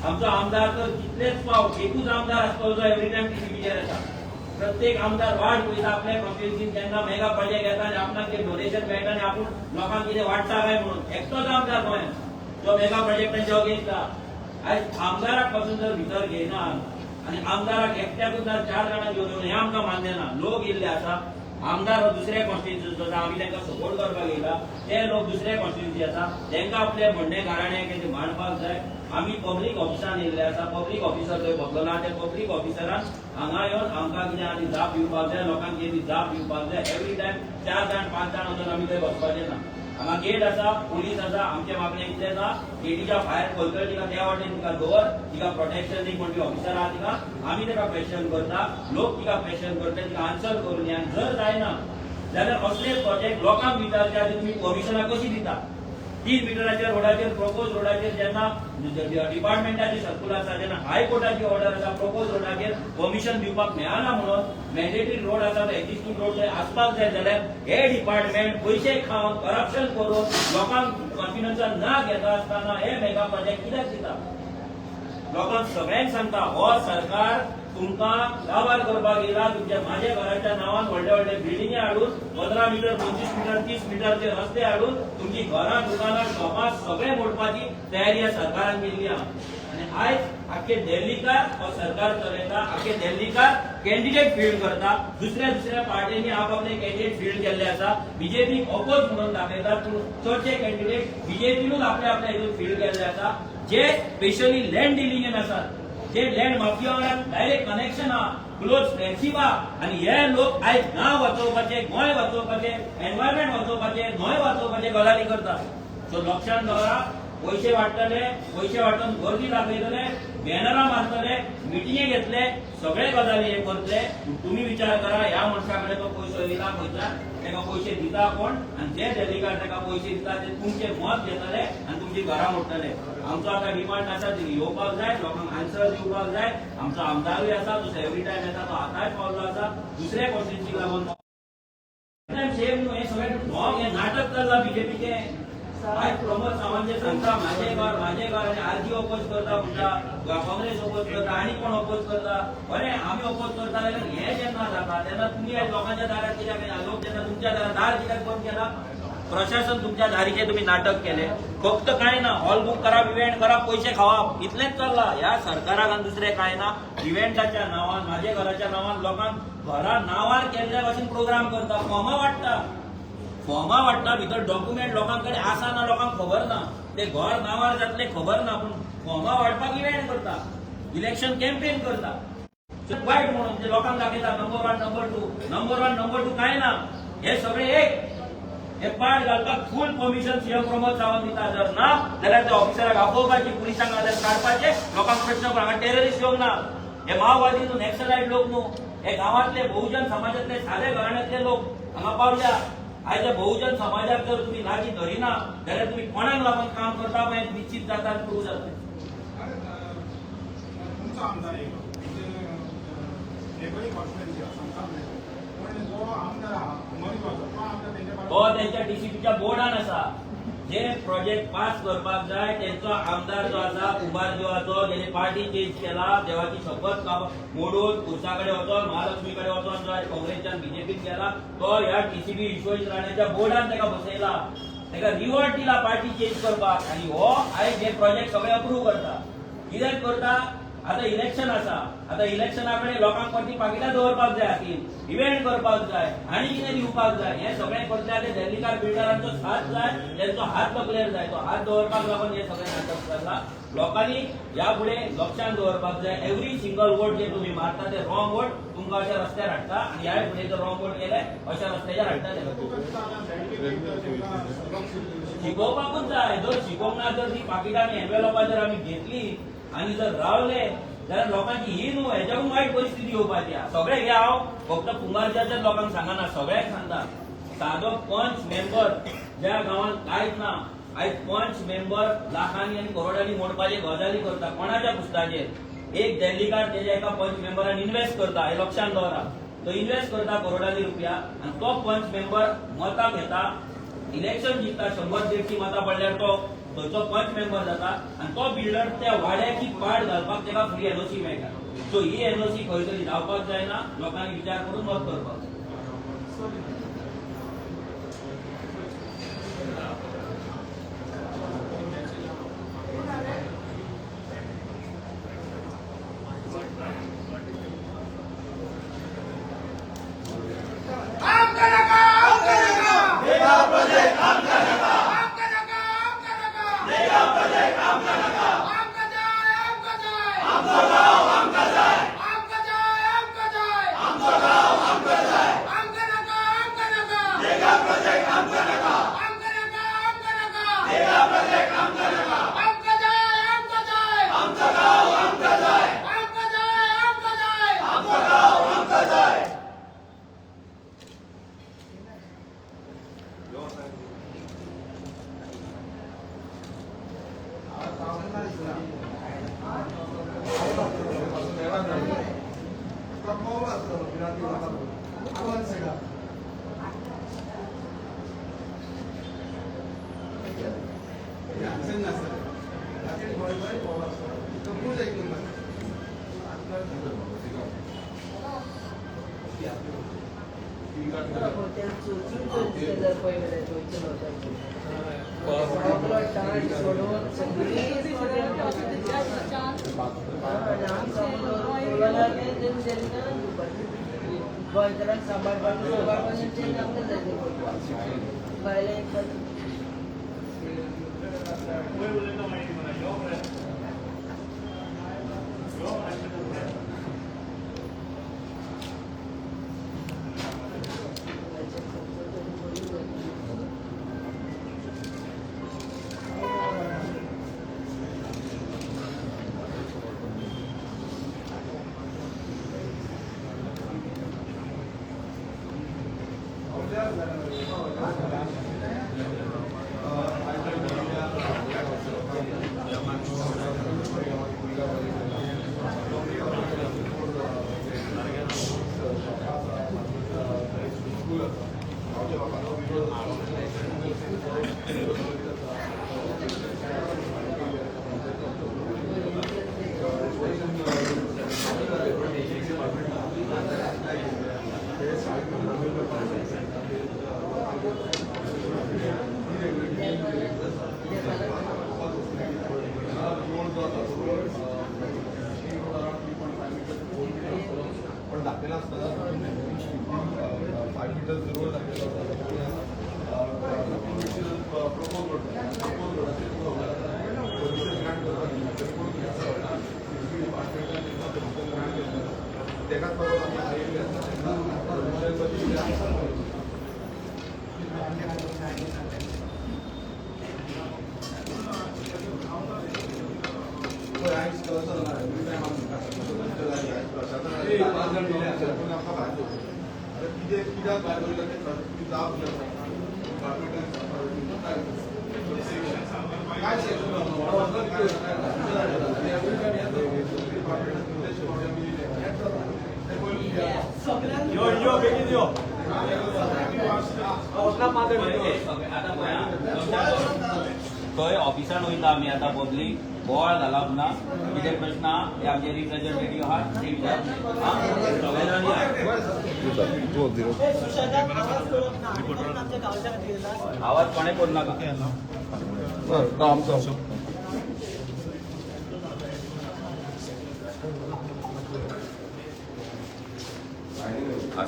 आमचो आमदार तर कितलेच फावट एकूच आमदार आसतो जो एवरी टायम टीसीपीचेर येता प्रत्येक आमदार वाट पळयता आपल्या कॉन्स्टिट्युएन्सीन जेन्ना मेगा प्रोजेक्ट येता आनी आपणाक ते डोनेशन मेळटा आनी आपूण लोकांक कितें वाडटा काय म्हणून एकटोच आमदार गोंयांत जो मेगा प्रोजेक्टांचे अगेन्स्ट आहा आयज आमदाराक पासून जर भितर घेयना आनी आमदाराक एकट्याकूच जर 4 जाणां घेवन येवन हें आमकां मान्य ना लोक इल्ले आसा आमदार दुसऱ्या कॉन्स्टिट्युएन्सीचो आसा आमी तांकां सपोर्ट करपाक येयला ते लोक दुसऱ्या कॉन्स्टिट्युएन्सी आसा तांकां आपले म्हणणे गाराणे कितें मांडपाक जाय आमी पब्लीक ऑफिसान येयल्ले आसा पब्लीक ऑफिसर थंय बसलेलो आहा ते पब्लीक ऑफिसरान हांगा येवन आमकां कितें आनी जाप दिवपाक जाय लोकांक कितें जाप दिवपाक जाय एवरी टायम 4 जाण 5 जाण वचून आमी थंय बसपाचें ना हांगा गेट आसा, पुलीस आसा, आमचे मागणे इतले आसा, गेटीच्या भायर खंयतरी तिका त्या वाटेन तिका दवर, तिका प्रोटेक्शन दी म्हणून ऑफिसर आहा तिका, आमी तिका क्वेश्चन करता, लोक तिका क्वेश्चन करता, तिका आन्सर करून दिया. आनी जर जायना जाल्यार असले प्रोजेक्ट लोकांक विचारचे आदी तुम्ही परमिशनां कशी दिता? 3 मिटराच्या रोडाचेर प्रोपोज रोडाचेर जेन्ना डिपार्टमेंटाची सर्कुलर आसा, जेन्ना हायकोर्टाची ऑर्डर आसा, प्रोपोज रोडाचेर परमिशन दिवपाक मेळना म्हणून मॅन्डेटरी रोड आसा तो एक्झिस्टिंग रोड जर आसपाक जाय जाल्यार हे डिपार्टमेंट पयशे खावन करप्शन करून लोकांक कॉन्फिडन्सान ना घेता आसतना हे मेगा प्रोजेक्ट कित्याक दिता? लोकांक सगळ्यांक सांगता हो सरकार तुमकां गावार करपाक येयला, तुमच्या माझ्या घराच्या नावान व्हडले व्हडले बिल्डिंगे हाडून 15 मीटर 25 मीटर 30 मीटरचे रस्ते हाडून तुमची घरां दुकानां शॉपां सगळे मोडपाची तयारी ह्या सरकारान केल्ली आहा. आनी आयज आख्खे दिल्लीकार हो सरकार चलयता, आख्खे दिल्लीकार कॅन्डिडेट फील्ड करता, दुसऱ्या पार्टींनी आपापले कॅन्डिडेट फील्ड केल्ले आसा. बीजेपी अपोज म्हणून दाखयता, पूण चडशे कॅन्डिडेट बीजेपीनूच आपल्या हितून फील्ड केल्ले आसा, जे स्पेशली लँड डिलिंगेन आसात, जे लँड माफिया वांगडा डायरेक्ट कनेक्शन आहा, क्लोज फ्रेंडशीप आहा. आनी हे लोक आयज गांव वाचोवपाचे, गोंय वाचोवपाचे, एनवायरमेंट वाचोवपाचे, न्हंय वाचोवपाचे गजाली करता. सो लक्षांत दवरा, पैसे वाडटले, पैसे वाटून गर्दी दाखयतले, बॅनरां मारतले, मिटिंगे घेतले, सगळे गजाली हे करतले. तुम्ही विचार करा ह्या मनशाकडे तो पैसो येयला खंयच्यान, तेका पैसे दिता कोण? आनी जे दिल्लीकार तेका पैसे दिता ते तुमचे मत घेतले आनी तुमची घरां मोडटले. आमचो आता डिमांड आसा ती येवपाक जाय, लोकांक आन्सर दिवपाक जाय. आमचो आमदारूय आसा, तो एवरी टायम येता, तो आतांय पावलो आसा, दुसरे कॉन्स्टिट्युन्सीक लागून सेम न्हू, हे सगळे ढोंग, हे नाटक चल्ला बीजेपीचे. आयज प्रमोद सावंत सांगता माझे घर आणि आरजी अपोज करता म्हणटा, काँग्रेस अपोज करता, आनी कोण अपोज करता. अरे आमी अपोज करता जाल्यार हे जेन्ना जाता तेन्ना तुमी आयज लोकांच्या दारार कित्याक येना? लोक जेन्ना तुमच्या दार कित्याक बंद केला? प्रशासन तुमच्या दारीचे तुम्ही नाटक केले. फक्त काय ना, हॉल बुक करा, इव्हेंट करा, पैसे खावा, इतलेच चल्ला. ह्या सरकाराक आनी दुसरे काय ना. इव्हेंटाच्या नावान, माझे घराच्या नावान लोकांक घरा नावार केल्ल्या भाशेन प्रोग्राम करता, फॉर्मा वाटता, भितर डॉक्युमेंट लोकांकडे आसा ना लोकांक खबर ना, ते घर नावार जातले खबर ना, पण फॉर्मा वाटपाक इव्हेंट करता, इलेक्शन कॅम्पेन करता. वायट म्हणून ते लोकांक दाखयता नंबर 1 नंबर 2 काय ना. हे सगळे एक पाड घालपाक फुल परमिशन सीएम प्रमोद सावंत दिता. जर ना जाल्यार त्या ऑफिसराक आपोवपाची, पुलिसांक आदेश काडपाचे, लोकांक प्रश्न हांगा टेररिस्ट येवंक ना. हे माओवादी न्हू, नॅक्सलाइट लोक न्हू, हे गांवांतले बहुजन समाजातले सादे घराण्यांतले लोक हांगा पावल्या. आयज बहुजन समाजाक जर तुम्ही लागीं धरिना जाल्यार तुम्ही कोणाक लागून काम करता पळय निश्चित जाता करूं जाता. तो त्यांच्या डीसीपीच्या बोर्डान आसा. जे प्रोजेक्ट पास करपाक जाय त्यांचो आमदार जो आसा, कुंभार जो आसा, जेणे पार्टी चेंज केला, देवाची शपथ मोडून खुर्साकडे वचोन, महालक्ष्मीकडे वचोन जो काँग्रेसच्यान बीजेपीत गेला, तो ह्या डीसीपी विश्वजित राणेच्या बोर्डान तेका बसयला, तेका रिवॉर्ड दिला पार्टी चेंज करपाक. आनी हो आयज हे प्रोजेक्ट सगळे अप्रूव्ह करता. कित्याक करता? आता इलेक्शन आसा, आता इलेक्शनाकडे लोकांक परती पाकिटां दवरपाक जाय हातीन, इव्हेंट करपाक जाय, आनी कितें दिवपाक जाय, हे सगळे करता. ते दिल्लीकार बिल्डरांचो साथ जाय, त्यांचो हात तकलेर जाय, तो हात दवरपाक लागून हे सगळे नाटक चल्ला. लोकांनी ह्या फुडें लक्षांत दवरपाक जाय, एवरी सिंगल वोट जे तुम्ही मारता ते रॉंग वोट तुमकां अशा रस्त्यार हाडटा, आनी ह्या फुडें जर रॉंग वोट केले अशा रस्त्याचेर हाडटा. शिकोवपाकूच जाय. जर शिकोवंक ना, जर ती पाकिटां आनी एनवेलॉपां जर आमी घेतली आनी जर रावले जाल्यार लोकांची ही न्हू, हेच्याकून वायट परिस्थिती येवपाची. सगळे घे, हांव फक्त कुंभारच्याच लोकांक सांगना, सगळ्याक सांगता. सादो पंच मेंबर ज्या गांवांत कांयच ना, आयज पंच मेंबर लाखांनी आनी करोडांनी मोडपाचे गजाली करता. कोणाच्या पुस्ताचेर? एक दिल्लीकार तेच्या एका पंच मेंबरान इन्व्हेस्ट करता, हे लक्षांत दवरा. तो इन्व्हेस्ट करता करोडांनी रुपया, आनी तो पंच मेंबर मतां घेता, इलेक्शन जिखता, 100-150 मतां पडल्यार तो थंयचो पंच मेंबर जाता, आनी तो बिल्डर त्या वाड्याची पाड घालपाक तेका फ्री एनओसी मेळटा. सो ही एनओसी खंय तरी जावपाक जायना. लोकांनी विचार करून मत करपाक जाय. थंय ऑफिसान वयता आमी आतां पब्लीक बोवाळ जाला पुन्हा कितें प्रश्न आहा ते आमचे रिप्रेझेंटेटिव्ह आहात ते विचारतले आवाज कोणें करूं नाका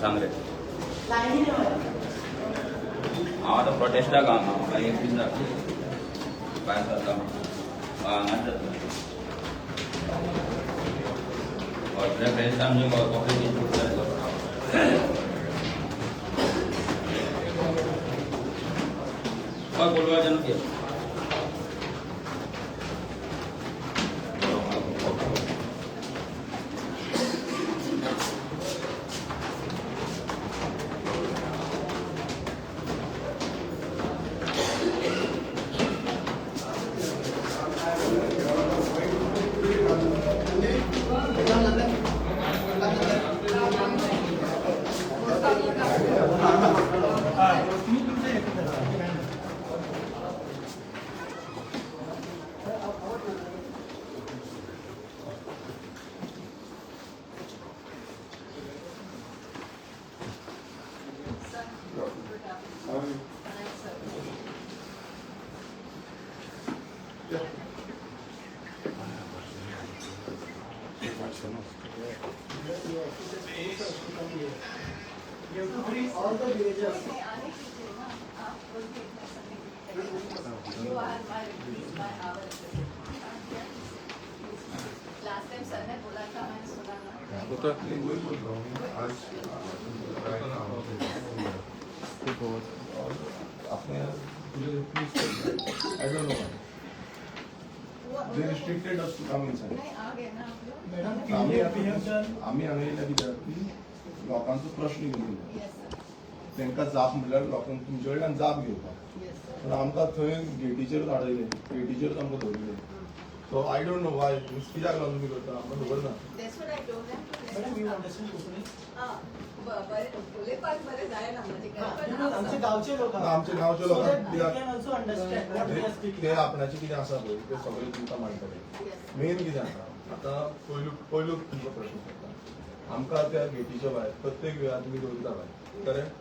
सांग रे हांव आतां प्रोटेस्टाक हांगा एक दीस जाता भायर सरता हांगाच जातलें प्रेस आमचे कॉपरेटीव बोलवा जाणून घे You have to bring all the villagers. You are my our last time sir ने बोला था मैंने सुना ना I don't know. They restricted us to come inside. नहीं आ गए ना आप लोग Madam, आम्ही हांगा कित्याक लोकांचो प्रश्न घेवन यस सर तांकां जाप म्हणल्यार लोकांक तुमचे कडल्यान जाप घेवपाक यस सर पण आमकां थंय गेटीचेर धाडयले गेटीचेर आमकां दवरले so I don't know Y कित्याक लागून तुम्ही करता आमकां खबर ना. That's what I told them to madam let you them. Understand Konkani बरें उलयपाक बरें जायना म्हणजे आमचे गावचे लोक ना, आमचे गांवचे लोक can also understand what we are ते स्पीकिंग. आपणाचे कितें आसा पळय ते सगळे तुमकां मांडटले. मेन कितें आसा आतां पयलू तुमचो प्रश्न करता आमकां त्या गेटीच्या भायर प्रत्येक वेळार तुमी दवरता भायर करेक्ट.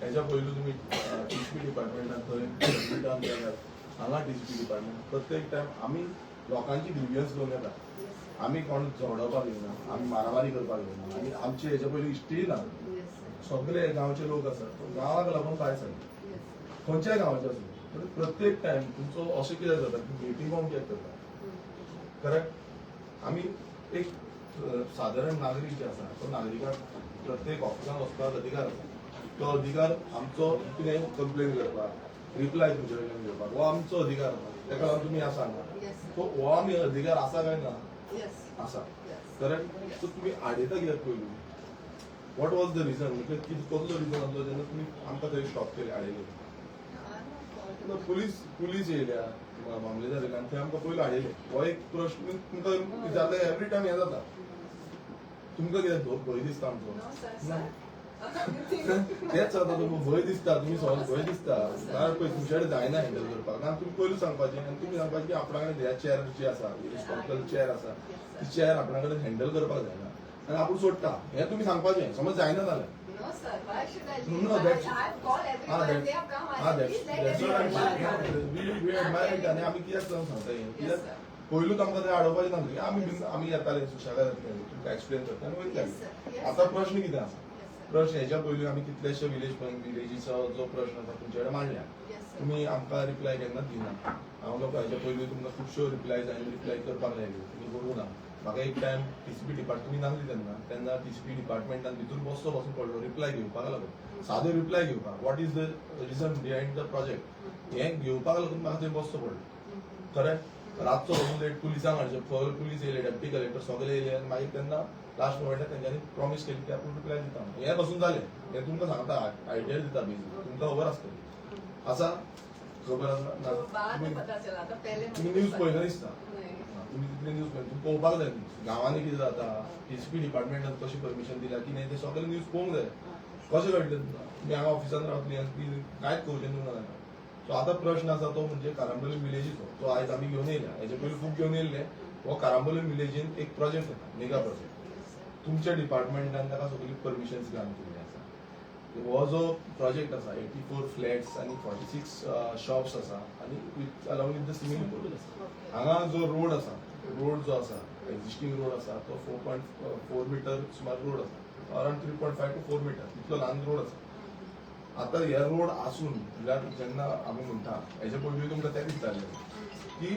हेच्या पयलू तुमी टीसीपी डिपार्टमेंटान थंय हांगा टीसीपी डिपार्टमेंट प्रत्येक टायम आमी लोकांची ग्रिवियन्स घेवन येता. आमी कोण झगडोवपाक येयना, आमी मारामारी करपाक येयना, आनी आमचे हेच्या पयलीं हिस्ट्री ना. सगळे गांवचे लोक आसात गांवाक लागून भायर सरले खंयच्याय गांवाचे आसूं प्रत्येक टायम तुमचो अशें कितें जाता की गेटी बॉम्ब कित्याक करता करेक्ट. आमी एक सादारण नागरीक जे आसा तो नागरिकाक प्रत्येक ऑफिसांत वचपाक अधिकार आसा. तो अधिकार आमचो कितें कंप्लेन करपाक रिप्लाय तुमचे कडल्यान घेवपाक हो आमचो अधिकार आसा. तेका लागून तुमी आसा हांगा तो हो आमी अधिकार आसा काय ना आसा करेक्ट. सो तुमी आडयता कित्याक पयलू वॉट वॉज द रिजन म्हणजे कसलो रिजन आसलो जेन्ना तुमी आमकां थंय स्टॉप केले आडयले. पुलीस येयल्या मामलेदार येयले आनी थंय आमकां पयलू आडयले. हो एक प्रश्न तुमकां जाता एवरी टायम हें जाता. तुमकां कितें भंय दिसता आमचो तेच जाता तुमकां भंय दिसता तुमी सगळ्यांक भंय दिसता कारण पळय तुमचे कडेन जायना हँडल करपाक कारण तुमी पयलू सांगपाचें आनी तुमी सांगपाचें की आपणा कडेन ह्या चॅर जी आसा हिस्टॉरिकल चॅर आसा ती चॅर आपणा कडेन हँडल करपाक जायना आनी आपूण सोडटा हें तुमी सांगपाचें समज जायना जाल्यार. No, sir. Why should I leave? No, that's- I've called everyone. They have come. I said, please let everyone. We admire आनी आमी कित्याक सांगता हें Yes, कित्याक sir. पयलूच आमकां थंय आडोवपाचें ना की आमी येताले सुशेगाद येताले तुमकां एक्सप्लेन करता आनी Yes, sir. वयताले. Yes, आतां sir. प्रश्न कितें आसा Yes, sir. प्रश्न हेच्या पयलीं आमी कितलेशे विलेजीचो जो प्रश्न आसा तुमचे कडेन मांडल्या Yes, sir. तुमी आमकां रिप्लाय केन्नाच दिना. हांव लोक हेच्या पयलीं तुमकां खुबश्यो रिप्लाय जाय रिप्लाय करपाक लायल्यो तुमी करूं ना. म्हाका एक टायम टीसीपी डिपार्टमेंट तुमी नासली तेन्ना टीसीपी डिपार्टमेंटान भितूर बसचो पासून पडलो रिप्लाय घेवपाक लागून सादो रिप्लाय घेवपाक what is the region behind the project हें घेवपाक लागून म्हाका थंय बसचो पडलो खरें. रातचो वचून लेट पुलिसांक हाडचे पुलीस येयले डेप्टी कलेक्टर सगळे येयले आनी मागीर तेन्ना लास्ट मोमेंटार तेंच्यांनी प्रॉमिस केली की आपूण रिप्लाय दिता हें पासून जालें. हें तुमकां सांगता आयडिया दिता बेजिक तुमकां खबर आसतली आसा खबर आसा तो बाद में ना पता चला था पहले तुमी मुझे न्यूज पता पळयना दिसता. नहीं. तुमी तितले न्यूज पळय तुमी पळोवपाक जाय गांवांनी कितें जाता टीसीपी डिपार्टमेंटान कशी परमिशन दिल्या की नाही ते सगळे न्यूज पळोवंक जाय. कशें कळटलें तुमकां तुमी हांगा ऑफिसान रावतली आनी ती कांयच कळचें तुमकां जायना. सो आतां प्रश्न आसा तो म्हणजे कारांबोलीम विलेजीचो तो आयज आमी घेवन येयल्या हेचे पयलीं खूब घेवन येयल्ले. हो कारांबोलीम विलेजीन एक प्रोजेक्ट येता मेगा प्रोजेक्ट तुमच्या डिपार्टमेंटान ताका सगळी परमिशन्स ग्रांट केल्ली आसा. हो जो प्रोजेक्ट आसा 84 फ्लॅट्स आनी 46 शॉप्स आसा आनी with along with the swimming pool हांगा जो रोड आसा रोड जो आसा एक्झिस्टींग रोड आसा तो 4.4 मिटर सुमार रोड आसा अराउंड 3.5 to 4 मिटर इतलो ल्हान रोड आसा. आतां हे रोड आसून जेन्ना आमी म्हणटा हेचे पयलीं तुमकां तें दिसतालें की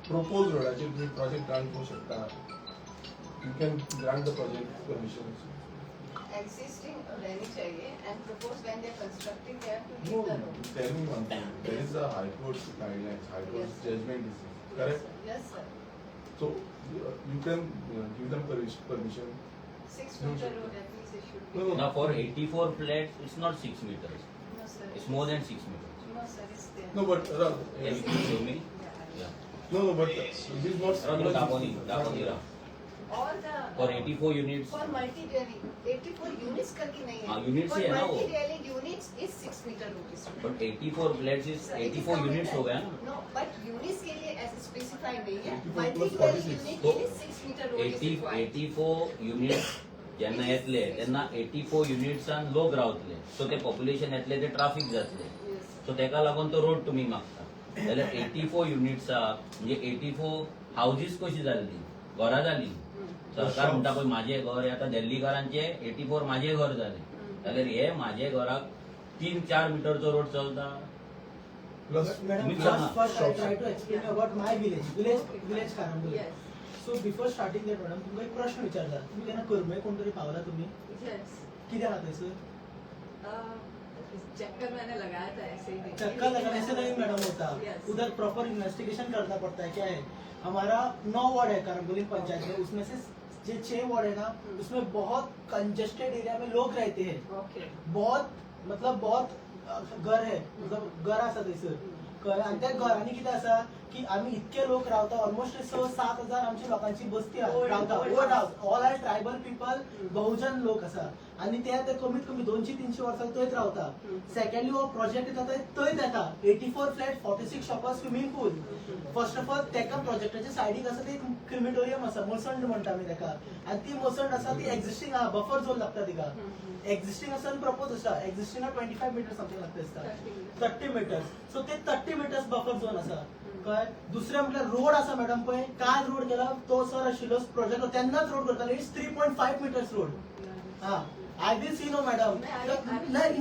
प्रपोज रोडाचेर तुमी प्रोजेक्ट ग्रांट करूंक शकता you can grant the project permission. Existing रहनी चाहिए and propose when they're constructing they have to No, leave the road. tell me one thing. There is a High Court guidelines, High Court Yes. judgment is correct. Yes, sir. So you can give them permission. 6 meter road at least it should be. No, no. Now for 84 flats, it's not 6 meters. No, sir. It's more than 6 meters. No, sir. It's there. No, but Can you please show me? Yeah. Yeah. no, but it is not. Around Daponi, Rao. All the For 84 units. for multi-dwelling 84 units करके नहीं है. हाँ, units For ही है ना वो. multi-dwelling units is 6 meter rupees. But 84 flats is Sir, it is 84 not units like हो गया that. ना. No, but units के लिए ऐसे स्पेसिफाइड नहीं है. 84 plus Multi-dwelling 46. unit तो के लिए 6 meter road is 80 required. 84 units जेन्ना येतले तेन्ना 84 युनिट्सान लोक रावतले सो ते पॉप्युलेशन येतले ते ट्राफिक जातले Yes. सो तेका लागून तो रोड तुम्ही मागता जाल्यार 84 युनिट्साक म्हणजे 84 हाऊजीस कशी जाल्ली घरां जाली. सरकार म्हणटा पळय माझे घर हे आतां दिल्लीकारांचे 84 माझे घर जाले जाल्यार हे माझे घराक 3-4 मीटरचो रोड चलता. Plus, Madam, Which first, one? first I try to explain about my village Karamboli. Yes. So before starting that, madam, तुमका एक प्रश्न विचारला. तुम्ही त्यांना करमय कोणतरी पावला तुम्ही Yes. किती राहते सर? चक्कर मैंने लगाया था ऐसे ही. चक्कर लगाने से नहीं मैडम होता. Yes. उधर प्रॉपर इन्वेस्टिगेशन करना पड़ता है. क्या है हमारा 9 वार्ड है करम्बोली पंचायत में उसमें से जो 6 वार्ड है ना उसमें बहुत कंजेस्टेड एरिया में लोग रहते हैं. Okay. बहुत मतलब बहुत घर है मतलब घर आसा थंयसर आणि त्या घरांनी कितें आसा की आम्ही इतके लोक रावता ऑलमोस्ट 6-7 हजार आमची लोकांची बस्ती रावता old house all are tribal people बहुजन लोक आसा आणि ते कमीत कमी 200-300 वर्सां थंयच रावता सेकंडली हो प्रोजेक्ट येता थंयच येता 84 फ्लॅट 46 शॉपां swimming pool first of all तेका प्रोजेक्टाच्या सायडीक आसा ते क्रिमेटोरियम आसा मोसंड म्हणटा आमी तेका आणि ती मोसंड आसा ती एक्झिस्टिंग आहा बफर झोन लागता तिका एक्झिस्टिंग आसा आणि प्रपोज आसा एक्झिस्टिंग 25 मीटर समथिंग लागता 30 मीटर्स सो ते 30 मीटर्स बफर झोन आसा काय दुसरे म्हटल्यार रोड आसा मॅडम पळय काय रोड गेला तो सर आशिल्लो प्रोजेक्ट तेन्नाच रोड करताले इट्स 3.5 मीटर्स रोड हाँ I will see no madam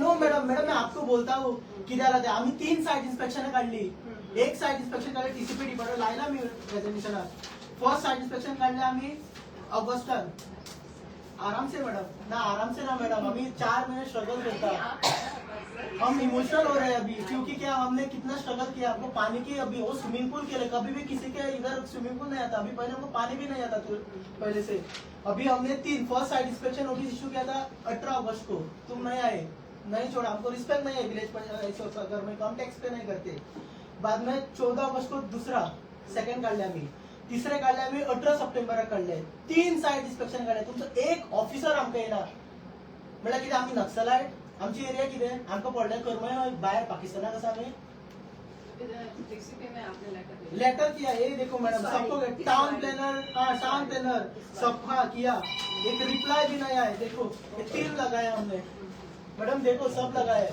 no madam मैं आपको बोलता हूँ कित्याक लागता आम्ही 3 साइट इन्स्पेक्शन काढली एक साइट इन्स्पेक्शन काढले टीसीपी डिपार्टमेंट लायला मी प्रेजेंटेशनाक फर्स्ट साइट इन्स्पेक्शन काढले आम्ही ऑगस्टान आराम से मैडम ना आराम से ना मैडम अभी 4 महीने स्ट्रगल करता हम इमोशनल हो रहे हैं अभी क्योंकि क्या हमने कितना स्ट्रगल किया हमको पानी की अभी वो स्विमिंग पूल के लिए कभी भी किसी के इधर स्विमिंग पूल नहीं आता अभी पहले हमको पानी भी नहीं आता पहले से अभी हमने 3 first site inspection notice issue किया था 18 अगस्त को तुम नहीं आए नहीं छोड़ा हमको रिस्पेक्ट नहीं है विलेज अगर में कम टैक्स पे नहीं करते बाद में 14 अगस्त को दूसरा सेकंड काढले आम्ही तिसरे काढले आम्ही 18 सप्टेंबर काढले 3 साइट इन्स्पेक्शन काढले तुमचं एक ऑफिसर आमकां येना म्हळ्यार कितें आमी नक्सलायट आमची एरिया कितें आमकां पडलें करमय भायर पाकिस्तानाक आसा आमी टीसीपी में आपने लेटर लेटर किया ये देखो मैडम सबको टाउन प्लानर सबका किया एक रिप्लाई भी नहीं आया देखो ये 3 लगाया हमने मैडम देखो सब लगाए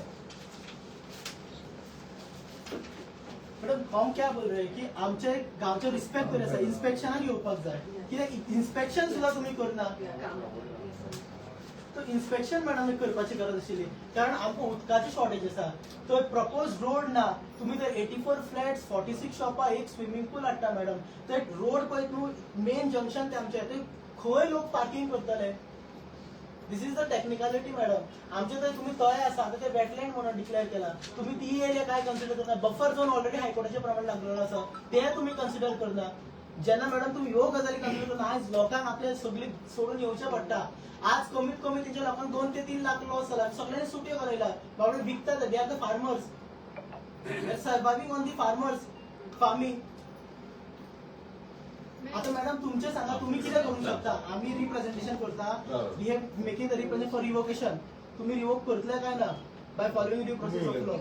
मैडम हम क्या बोल रहे हैं की आमचे गावचे रिस्पेक्ट करायचा इन्स्पेक्शनाक येवपाक जाय कित्याक इन्स्पेक्शन सुद्धा तुम्ही करना तो इन्स्पेक्शन मॅडम करपाची गरज आशिल्ली कारण आमकां उदकाची शॉर्टेज आसा तो प्रपोज रोड ना तुम्ही तर 84 फ्लॅट्स 46 शॉपां एक स्विमिंग पूल हाडटा मॅडम ते रोड पळय तूं मेन जंक्शन ते आमचे ते खंय लोक पार्किंग करतले दिस इज द टेक्निकॅलिटी मॅडम आमचे तर तुम्ही तळे आसा आता ते वेटलँड म्हणून डिक्लेअर केला तुम्ही ती एरिया काय कन्सिडर करना बफर झोन ऑलरेडी हायकोर्टाचे प्रमाण लागलेलो आसा ते तुम्ही कन्सिडर करना जेन्ना मॅडम तुम्ही ह्यो गजाली कन्सिडर करना आज लोकांक आपले सगळी सोडून येवचें पडटा आज कमीत कमी तेंच्या लोकांक 2 ते 3 लाख लॉस जाला सगळ्यांनी सुट्यो घालयला बाबडे विकतात they are the farmers surviving on the farmers farming आता मॅडम तुमचे सांगा तुम्ही किती करू शकता आम्ही रिप्रेझेंटेशन करता we have making the represent for revocation तुम्ही रिवोक करतले काय ना by following due process of law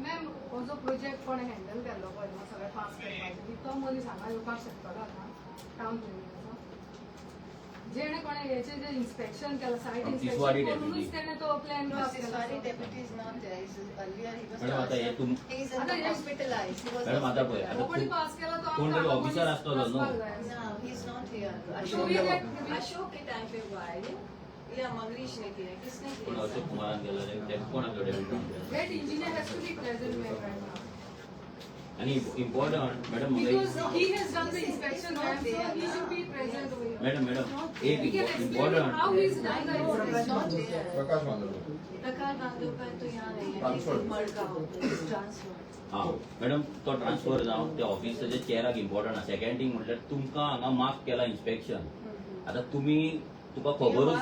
ma'am हो जो प्रोजेक्ट कोणे हँडल केलो पळय सगळें पास करपाचो तो मनीस हांगा येवपाक शकतलो आतां टावन प्लॅनिंगाचो जेणे कोणे हेचे जे इन्स्पेक्शन केलं साइट इन्स्पेक्शन करूनच त्याने तो प्लॅन पास केला deputy is not there. Earlier he was. Madam आता हे तुम He is hospitalized. He was. Madam आता पळय आता कोणी पास केला तो कोणतरी ऑफिसर असतो no No, he's not here. Ashok के टाइम पे हुआ है ये या मंगरीश ने किया किसने कोण किया अशोक कुमारान गेला रे कोणाकडे David that engineer has to be present right now आणि important madam because he has done the inspection ma'am so he should be present over here madam एक we can explain important how he's done the He's not inspection there. प्रकाश मांजरेकर प्रकाश बांधवकर तो यहाँ नहीं है Transfer. मडगांव ट्रांसफर हा मॅडम तो ट्रान्सफर जावन त्या ऑफिसाच्या चेअराक इम्पॉर्टंट आसा सेकंड थिंग म्हटल्यार तुमकां हांगा मार्क केला इन्स्पेक्शन आता तुमी तुका खबरूच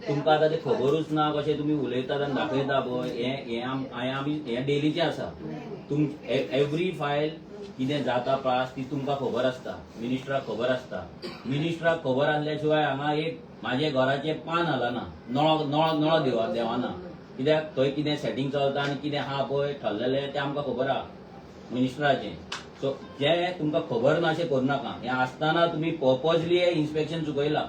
तुमकां आतां ते खबरूच ना कशें तुमी उलयतात आनी दाखयता पळय हें आमी हें डेलीचें आसा तुम एवरी फायल कितें जाता पास ती तुमकां खबर आसता मिनिस्टराक खबर आसता मिनिस्टराक खबर आसल्या शिवाय हांगा एक म्हाजे घराचें पान हालना नळो देवाना कित्याक थंय कितें सेटिंग चलता आनी कितें आहा पळय ठरलेलें तें आमकां खबर आहा मिनिस्टराचें सो जें तुमकां खबर ना अशें करूं हें आसतना तुमी पर्पजली हें इन्स्पेक्शन चुकयला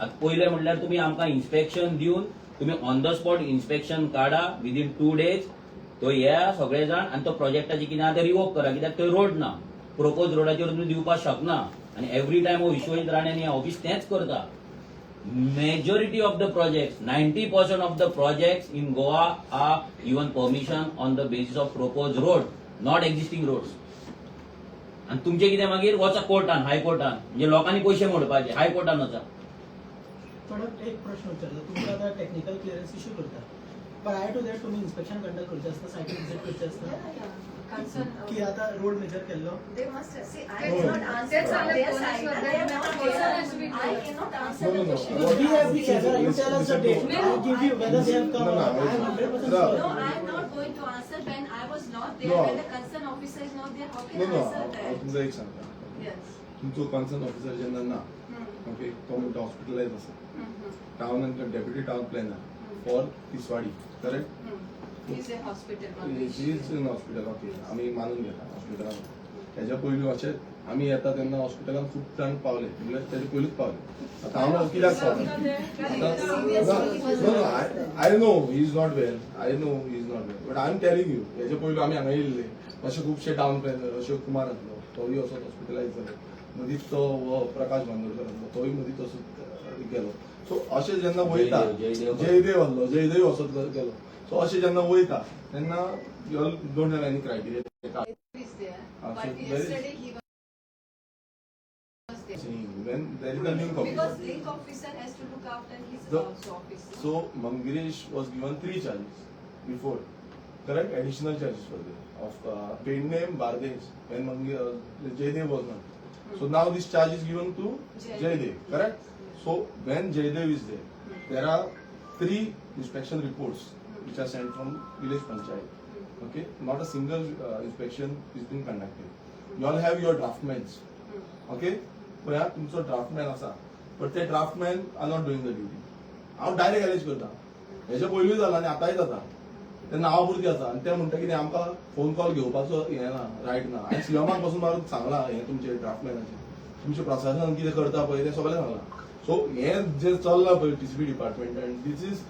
आतां पयलें म्हटल्यार तुमी आमकां इन्स्पेक्शन दिवन तुमी ऑन द स्पॉट इन्स्पेक्शन काडा विदीन 2 days तो या सगळे जाण आनी तो प्रोजेक्टाची कितें आहा तें रिवोक करा कित्याक थंय रोड ना प्रोपोज रोडाचेर तुमी दिवपाक शकना आनी एवरी टायम हो विश्वजीत राणे हें ऑफिस तेंच करता majority of the projects 90% of the projects in Goa are given permission on the basis of propose road not existing roads आनी तुमचें कितें मागीर वचा कोर्टान हायकोर्टान म्हणजे लोकांनी पयशे मोडपाचे हायकोर्टान वचा मॅडम एक प्रश्न विचारला तुमका आता टेक्निकल क्लिअरन्स इश्यू करता प्रायर टू दॅट तुम्ही इन्स्पेक्शन कंडक्ट करचे असता सायट व्हिजिट करचे असता की आता रोड मेजर केल्लो They must have. See, I Oh. cannot answer That's from all their the side. police I am were not there. there. Has to be I there. cannot answer the No, no, question. no. we have the answer you tell us the date I give you whether they have come No, no, I am 100% no. sure No, I am not going to answer when I was not there, No. when the concerned officer is not there, how can no I no answer हांव that? तुमकां एक सांगता Yes. तुमचो कन्सर्न ऑफिसर जेन्ना ना Hmm. ओके तो म्हणटा हॉस्पिटलायज आसा Hmm. Town and deputy town planner for Tiswadi correct He's a hospital. Is in hospital okay आमी मानून घेता हॉस्पिटलान हेज्या पयलीं अशें आमी येता तेन्ना हॉस्पिटलान खूब जाण पावले म्हणल्यार तेजे पयलींच पावले आतां हांव कित्याक पावना I know he is not well I know he is not well but I am telling you हेजे पयलीं आमी हांगा येयल्ले अशे खुबशे टाउन प्लॅनर अशोक कुमार आसलो तोय असोच हॉस्पिटलायज जालो मदींच तो प्रकाश बांदोडकर आसलो तोय मदींच असो गेलो सो अशें जेन्ना वयता जयदेव आसलो जयदेव असोच गेलो सो अशें जेन्ना वयता तेन्ना you don't have any criteria Is there. So But there is- yesterday he was there. when there is a link Because officer. link officer has to look after his So- also office. no? So Mangiresh was given 3 charges before, correct? Additional charges were there of paid name Bardesh when Jaydev was not. So now this charge is given to Jaydev, correct? So when Jaydev is there are 3 inspection reports which are sent from village panchayat. Okay, not a single inspection is being conducted. You all have your draftmans. Okay, but yeah, तुमचो ड्राफ्टमॅन आसा बट ते draftsman are not doing the duty हांव डायरेक्ट एलेज करता हेच्या पयलींय जाला आनी आतांय जाता ते नांवा पुरती आसा आनी ते म्हणटा कितें आमकां फोन कॉल घेवपाचो हें ना रायट ना आनी सीएमाक पासून मारून सांगलां हें तुमचे ड्राफ्टमॅनाचें तुमचें प्रशासन कितें करता पळय तें सगळें सांगलां सो हें जे चल्लां पळय TCB department and this is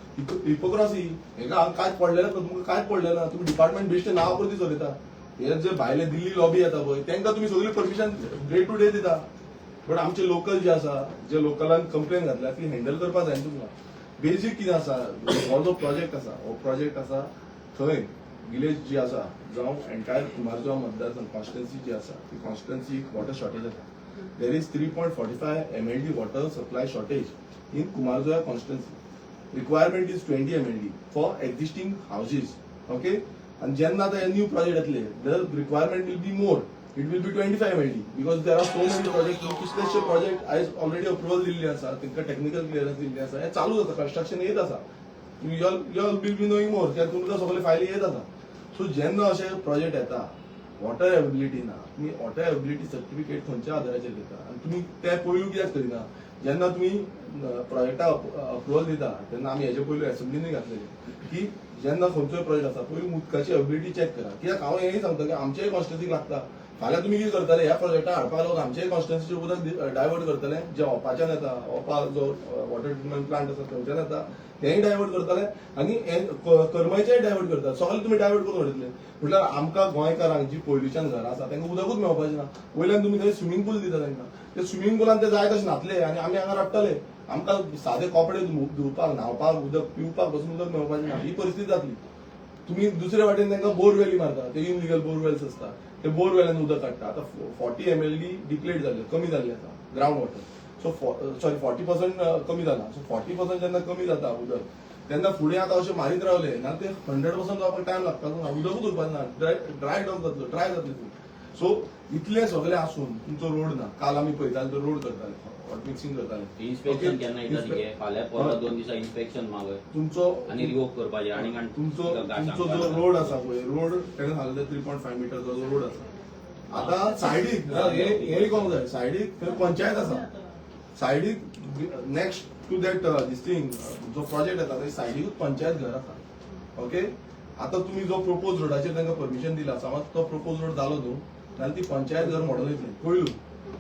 hypocrisy हेका कांयच पडलें ना तुमकां कांयच पडलें ना तुमी डिपार्टमेंट बेश्टे नांवा पुरती चलयता हे जे भायले दिल्ली लॉबी येता पळय तांकां तुमी सगळी परमिशन डे टू डे दिता बट आमचे लोकल जे आसा जे लोकलान कंप्लेन घातल्या ती हँडल करपाक जाय तुमकां बेजीक कितें आसा हो जो प्रोजेक्ट आसा थंय विलेज जी आसा जावं एंटायर कुमारजुवा मतदारसंघ कॉन्स्टिट्युएन्सी जी आसा ती कॉन्स्टिट्युएन्सी वॉटर शॉर्टेज आसा there is 3.45 MLD water supply shortage in Kumbharjua constituency requirement is 20 MLD for existing houses okay आणि जेन्ना आतां न्यू प्रोजेक्ट येतले the requirement will be more it will be 25 MLD because there are so many projects कितलेशे प्रोजेक्ट आयज ऑलरेडी अप्रुवल दिल्ली आसा तांकां टेक्निकल क्लियरन्स दिल्ली आसा हें चालू जाता कन्स्ट्रक्शन येत आसा you all will be knowing more कित्याक तुमकां सगळे फायली येत आसा सो जेन्ना अशे प्रोजेक्ट येता वॉटर एवेबिलिटी ना तुम्ही वॉटर एवेबिलिटी सर्टिफिकेट खंयच्या आधाराचेर दिता आनी तुमी ते पयलू कित्याक करिना जेन्ना तुमी प्रोजेक्टाक अप्रुवल दिता तेन्ना आमी हेजे पयलू असेंब्लीनूय घातलेले की जेन्ना खंयचोय प्रोजेक्ट आसा पयलू उदकाची एवेबिलिटी चॅक करा कित्याक हांव हेंय सांगता की आमच्याय कॉन्स्टिट्युएन्सीक लागता फाल्यां तुमी कितें करतले ह्या प्रोजेक्टाक हाडपाक लागून आमच्याय कॉन्स्टिट्युएन्सीचें उदक डायवर्ट करतले जे ओपाच्यान येता ओपा जो वॉटर ट्रिटमेंट प्लांट आसा थंयच्यान येता तेंय डायवर्ट करतले आनी करमयचेय डायवर्ट करता सगळे तुमी डायवर्ट करून उडयतले म्हटल्यार आमकां गोंयकारांक जी पयलींच्यान घरां आसा तांकां उदकूच मेळपाचें ना वयल्यान तुमी थंय स्विमींग पूल दिता तांकां ते स्विमींग पूलान ते जाय तशें न्हातले आनी आमी हांगा रडटले आमकां सादे कपडे धुवपाक न्हावपाक उदक पिवपाक पासून उदक मेळपाचें ना ही परिस्थिती जातली तुम्ही दुसरे वाटेन तांकां बोरवेली मारता ते इनलिगल बोरवेल्स आसता ते बोरवेल्यान उदक काडटा आतां 40 MLD डिप्लेट जाल्ले कमी जाल्ले आसा ग्रावंड वॉटर सो सॉरी 40% कमी जाला सो 40% जेन्ना कमी जाता उदक तेन्ना फुडें आतां अशें मारीत रावले ना ते 100% जावपाक टायम लागपाचो ना उदकूच उरपाचें ना ड्राय डॉक जातलो ड्राय जातली सो इतले सगळे आसून तुमचो रोड ना काल आमी पळयताले तो रोड करताले वॉट मिक्सिंग करताले इन्स्पेक्शन केन्ना येता तिगे फाल्यां परत 2 दिसा इन्स्पेक्शन मागय तुमचो आनी रिवोक करपाचें आनी तुमचो जो रोड आसा पळय रोड तेणें सांगलें 3.5 मिटरचो जो रोड आसा आतां सायडीक हें कोंक जाय सायडीक थंय पंचायत आसा सायडीक next to that this thing जो प्रोजेक्ट येता थंय सायडीकूच पंचायत घर आसा ओके आतां तुमी जो प्रपोज रोडाचेर तांकां परमिशन दिला समज तो प्रपोज रोड जालो न्हू जाल्यार ती पंचायत घर मॉडल येतली पयलू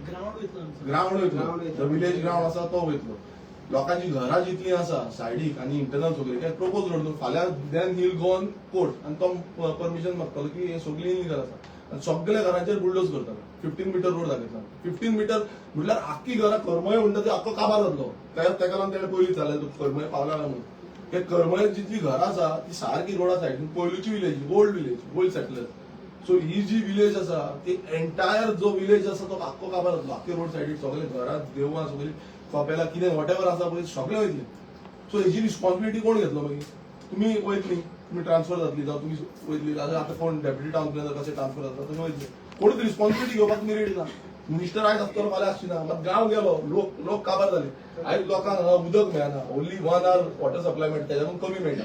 ग्रावंड वयतलो विलेज ग्रावंड आसा तो वयतलो लोकांची घरां जितलीं आसा सायडीक आनी इंटरनल सगळी काय प्रपोज रोड न्हू फाल्यां then he'll go on court आनी तो परमिशन मागतलो की हे सगळी इनलिगल आसा आनी सगळ्या घरांचेर बुलडोज करतलो 15 मिटर रोड दाखयतलो 15 मिटर म्हटल्यार आख्खी घरां करमय म्हणटा ती आख्खो काबार जातलो तेका लागून तेणें पयलीं जालें करमय पावला म्हणून हे करमय जितली घरां आसा ती सारकी रोडा सायडीन पयलींची विलेज ओल्ड सेटलर सो ही जी विलेज आसा ती एंटायर जो विलेज आसा तो आख्खो काबार जातलो आख्खे रोड सायडीक सगळे घरां देवळां सगळी कपेलां कितें वॉटेवर आसा पळय सगळें वयतलें सो हेजी रिस्पॉन्सिबिलिटी कोण घेतलो मागीर तुमी वयतलीं तुमी ट्रान्सफर जातली जावं तुमी वयतली आतां कोण डेप्युटी टावन प्लॅनर कशें ट्रान्सफर जाता तुमी वयतले कोणूच रिस्पॉन्सिबिलिटी घेवपाक तुमी रेडी ना मिनिस्टर आयज आसतलो फाल्यां आसचिना मात गांव गेलो लोक काबार जाले आयज लोकांक हांगा उदक मेळना ओन्ली 1 hour वॉटर सप्लाय मेळटा तेज्याकून कमी मेळटा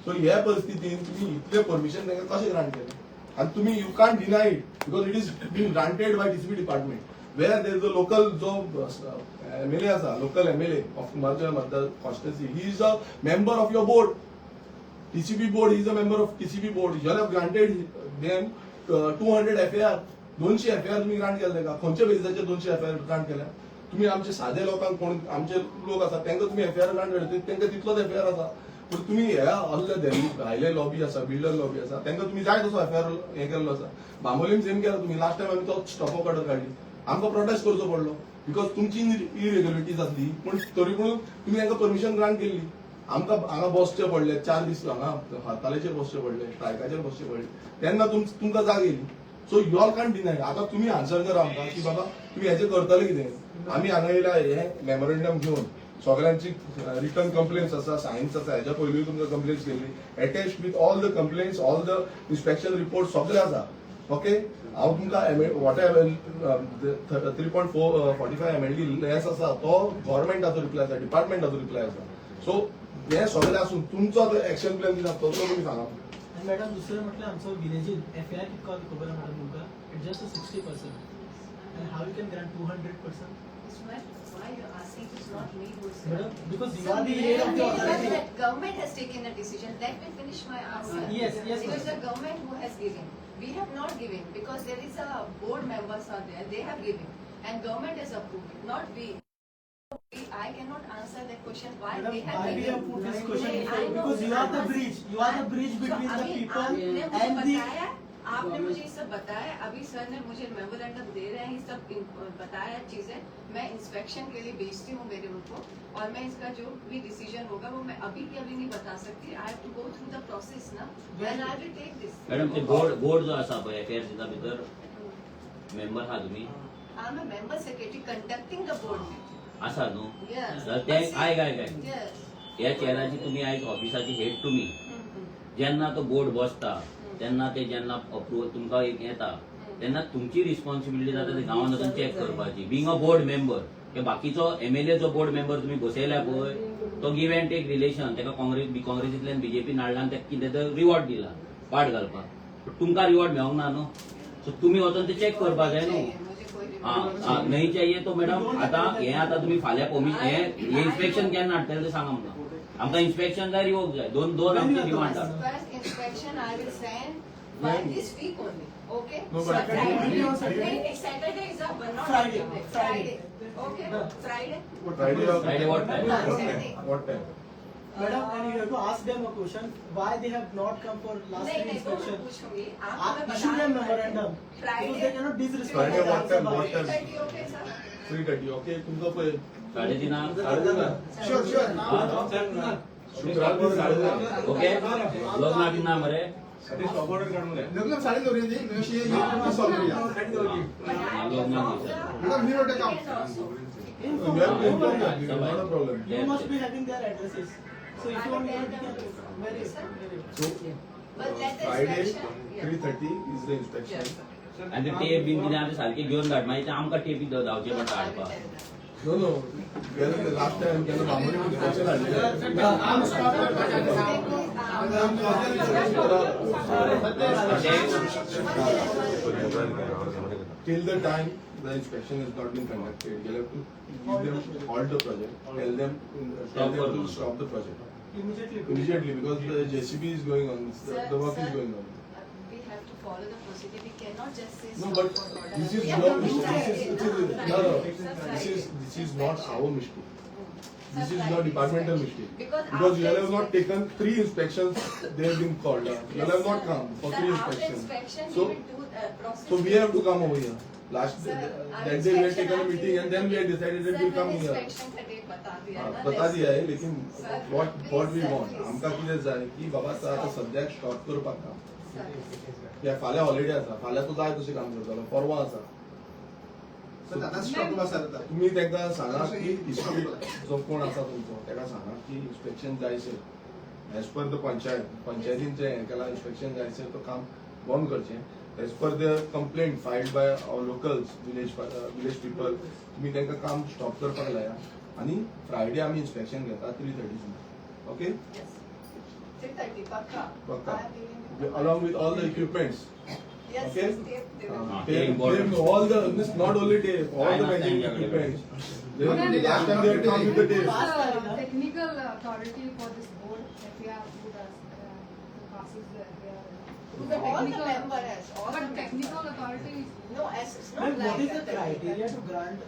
सो ह्या परिस्थितीन तुमी इतलें परमिशन तांकां कशें ग्रांट केलें And to me, you can't deny it because it is being granted by TCP department. Where there is a local MLA asa, local MLA of Marja Mattar constituency. He is a member of your board. TCP board, he is a member of TCP board. You have granted them 200 FAR. 200 FAR तुम्ही ग्रांट केले का? खंयच्या बेसिसाचेर 200 FAR ग्रांट केल्या? तुम्ही आमचे साधे लोकांक कोण आमचे लोक आसा त्यांना तुम्ही FAR ग्रांट करतात त्यांना तितलोच FAR आसा. पण तुम्ही ह्या असले भायले लॉबी आसा बिल्डर लॉबी आसा त्यांना तुम्ही जाय तसो FAR हे केल्लो आसा. बांबोलीम सेम केला तुम्ही लास्ट टाइम आम्ही तो स्टॉप ऑर्डर काढली. आमकां प्रोटेस्ट करचो पडलो बिकॉज तुमची इरेग्युलरिटीज आसली पण तरी पूण तुम्ही तांकां परमिशन ग्रांट केल्ली. आमकां हांगा बसचे पडले 4 दीस हांगा हरतालेचेर बसचे पडले स्ट्रायकाचेर बसचे पडले तेन्ना तुमकां जाग येयली. So you all can't deny. आता तुम्ही आन्सर करा आमकां की बाबा तुम्ही हेजे करतले कितें. आमी हांगा येयला हे मेमोरेंडम घेवन सगळ्यांची रिटर्न कंप्लेंट्स आसा सायन्स आसा हेच्या पयलीं तुमकां कंप्लेंट्स केल्ली attach with all the complaints all the inspection report सगळे आसा. ओके हांव तुमकां वॉट 3.45 MLD लेस आसा तो गव्हर्मेंटाचो रिप्लाय आसा डिपार्टमेंटाचो रिप्लाय आसा. सो हे सगळे आसून तुमचो एक्शन प्लॅन कितें आसा तो तुमी सांगा. आणि मॅडम दुसरं म्हटलं आमचं विलेजीन FAR कितको खबर आहा मॅडम तुमकां? It just 60%. And how you can grant 200%? Why you're asking is not me who is Madam, because you So are the head of the but authority. that government has taken a decision. Let me finish my answer. Yes, yes, It is the ma'am. government who has given. We have not given because there is a board members are there. They have given and government has approved it, not we. I cannot answer that question why Madam, they have why we have given. put this question I before? know, Because you are the I'm bridge. asking- You are the bridge So, between the अभी people आपने मुझे and the. बताया, आपने मुझे ये सब बताया. अभी सर ने मुझे मेमोरेंडम दे रहे हैं ये सब बताया चीजें. मैं इंस्पेक्शन के लिए भेजती हूँ मेरे उनको और मैं इसका जो भी डिसीजन होगा वो मैं अभी के अभी नहीं बता सकती. I have to go through the process ना and I will take this. Madam ते बोर्ड जो आसा पळय FAR भितर मेंबर आहा तुम्ही I am a member secretary conducting the board meeting. आसा न्हू. Yes. तर ते काय Yes. ह्या चेराची तुम्ही आयज ऑफिसाची हेड तुम्ही जेन्ना तो बोर्ड बसता तेन्ना ते जेन्ना अप्रुवल तुमकां एक येता तेन्ना तुमची रिस्पॉन्सिबिलिटी जाता ते गांवांत वचून चॅक करपाची बिंग अ बोर्ड मेंबर. ते बाकीचो MLA जो बोर्ड मेंबर तुम्ही बसयल्या पळय तो गिव्ह एंड टेक रिलेशन ताका काँग्रेसींतल्यान BJP नाडलान ताका कितें तर रिवॉर्ड दिला पाट घालपाक. तुमकां रिवॉर्ड मेळोंक ना न्हू. सो तुम्ही वचून ते चॅक करपाक जाय न्हू. मुझे कोई हाँ नहीं चाहिए तो मैडम आता तुम्ही फाल्या हे इन्स्पेक्शन केन्ना हाडटले ते सांगा म्हाका. आमकां इन्स्पेक्शन जाय रिवोक जाय दोन आमची डिमांड आसा. First inspection I will send by this week only. Okay? No, So but- Saturday is up, but not Friday. Friday. Okay? Friday? Friday what time? What time? Madam, and you have to ask them a question. Why they have not come for last नहीं नहीं वो मैं inspection? पूछूंगी. आप हमें Issue them बताना memorandum. Friday. Because they cannot disrespect. Friday the what time? Lok What Sabha. time? 3:30 okay sir? 3:30. Okay तुमका पळय 3:30 शुक्रार शुक्रार 3:30. ओके लग्न किन्ना मरे लग्न साडे दवरी दी नशी सॉल्व करूया लग्न मॅडम मी नोट काम Not a problem. You must be having their addresses. So if you want, you can. Very, very. So But let the Friday inspection. Yeah. 3:30 is the inspection. Yes, sir. आणि ते टेप बिन कितें आहा ते सारखे घेवन धाड मागीर ते आमकां टेपी धांवचे पडटा I will हाडपाक. tell them. No. Last time केन्ना Bambolim inspection Till the time the inspection has not been conducted, you'll have to give them halt the project, tell them to stop the project Immediately. immediately because the JCB is going on, Sir, the work is sir, going on. We have to follow the procedure. We cannot just say No, stop but for order. this is We have your to mistake. Friday, This is not our mistake. This is your departmental mistake. Because Because you after have not taken 3 inspections, they have been called. You have not come for 3 After inspections. inspection, So- we will do the process. So we have to come over here. Last Sir, that day we had taken a meeting and then we had decided that we come here. inspection का date बता दिया ना. बता दिया है लेकिन Sir, what please, we sir, want please. आमका कितें जाय की बाबा आता सद्याक स्टॉप करपाक काम. Sir. या फाल्यां हॉलिडे आसा फाल्यां तूं जाय तशें काम करतलो परवा आसा. सर आता स्टॉप बसा आता तुम्ही तांकां सांगा की हिस्ट्री जो कोण आसा तुमचो ताका सांगा की इन्स्पेक्शन जायसर एज पर द पंचायतीन जे हें केलां इन्स्पेक्शन जायसर तो काम बंद करचें as per the complaint filed by our locals village people तुम्ही तांकां काम स्टॉप करपाक लाया आनी फ्रायडे आमी इन्स्पेक्शन घेता 3:30 ओके Yes. 3:30 पक्का. पक्का. I am giving you along with all the equipments. Yes, Okay. yes, they will. All the not only tape, all the measuring equipments. They come with the tape. Technical authority for this board, if we have who does the passes there. Who's the All the technical? members, all But the technical authority No, as it's not Ma'am, like what is the that. criteria to grant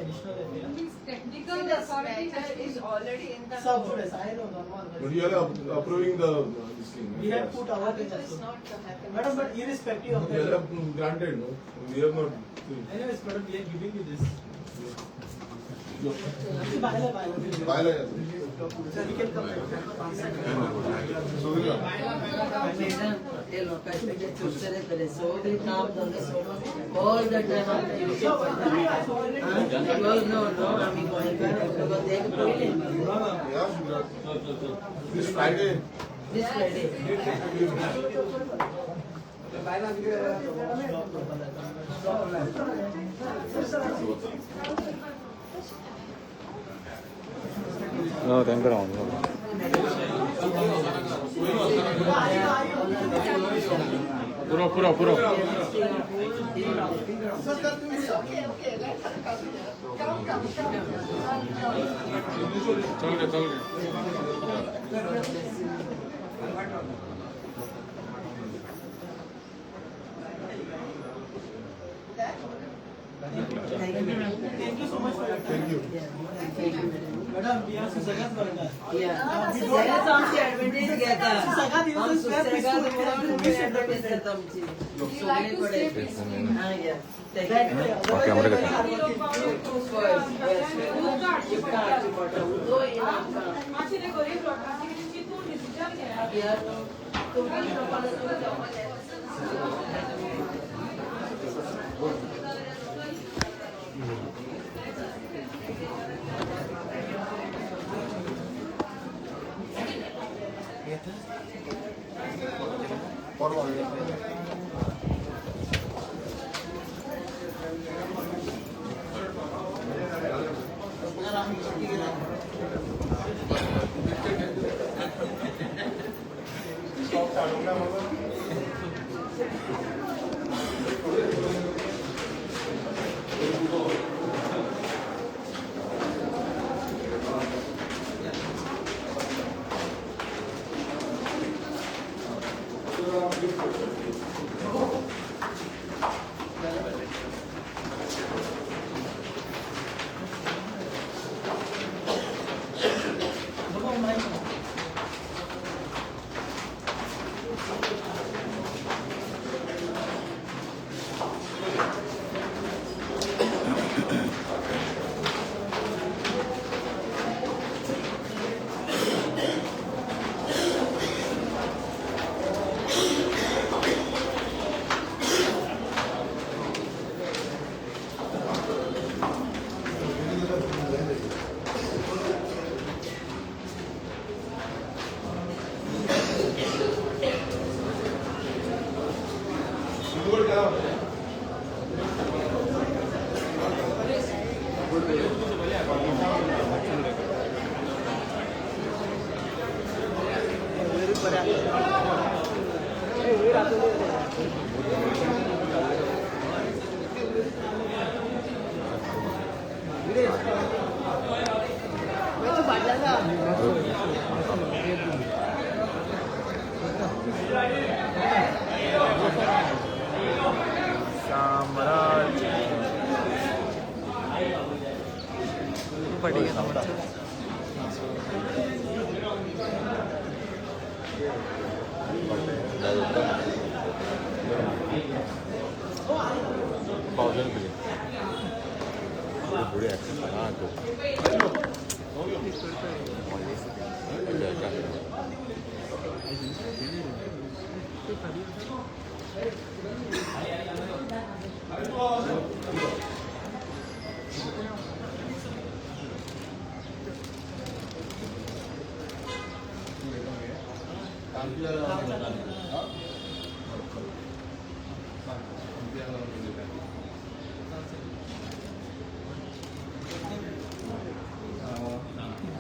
additional FAR? means technical See, the authority has matter to is be. already in the Sub board. I know, normal. But you are approving the this thing. We have put our thing It's also. not happening. Madam, but irrespective of We that. have granted, no? We have not. Anyways, madam, we are giving you this. Sir, we can come back. ते लोकांचे जे चुरचरे करे सगळे काम धंदे सोडून ऑल द टाइम आमच्या युके पडटा नो आम्ही गोंयकार लोक ते पयले This Friday. This Friday No, thank you. Puro. Okay, let her come here. Come. चल गए. Thank you so much for your time. Thank you. Madam, we are सुसगात करणार. सगळ्याच आमची ऍडव्हान्टेज घेता सगळ्यात दिवस आम square peaceful सुसेगाद आहे. म्हणून तुम्ही ऍडव्हान्टेज घेता आमची You like to stay peaceful. हा या कैमरे का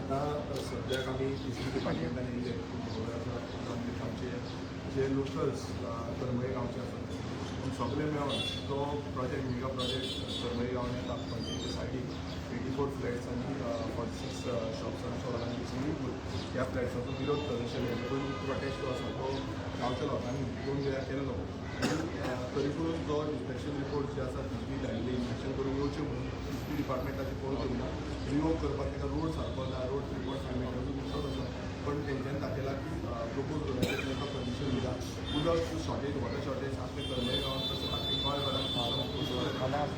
आता सध्या आम्ही PCB डिपार्टमेंटाने आमचे जे लोकल्स करमळे गांवचे आसात सगळे मेळून तो प्रोजेक्ट मेगा प्रोजेक्ट करमळे गांवान येता पंचायती सायडीक 84 फ्लॅट्स आनी 46 शॉप्सांचो आनी स्विमींग पूल ह्या फ्लॅट्साचो विरोध करनाशिल्ले पयलीं प्रोटेस्ट जो आसा तो गांवच्या लोकांनी 2 वेळा केलेलो तरी पूण जो इन्स्पेक्शन रिपोर्ट जे आसा ती धाडिल्ली इन्स्पेक्शन करून येवचें म्हणून टी डिपार्टमेंटाची पळोवन येवना रिवोक करपाक ताका रोड सारको ना रोड रिपोर्ट सबमीट दिसत आसा पण तेंच्यांनी दाखयला की प्रपोज रोडाचेर ताका परमिशन दिला उदक शॉर्टेज वॉटर शॉर्टेज आपले करमळे गांवांत तसं बाकी गोंयभरांत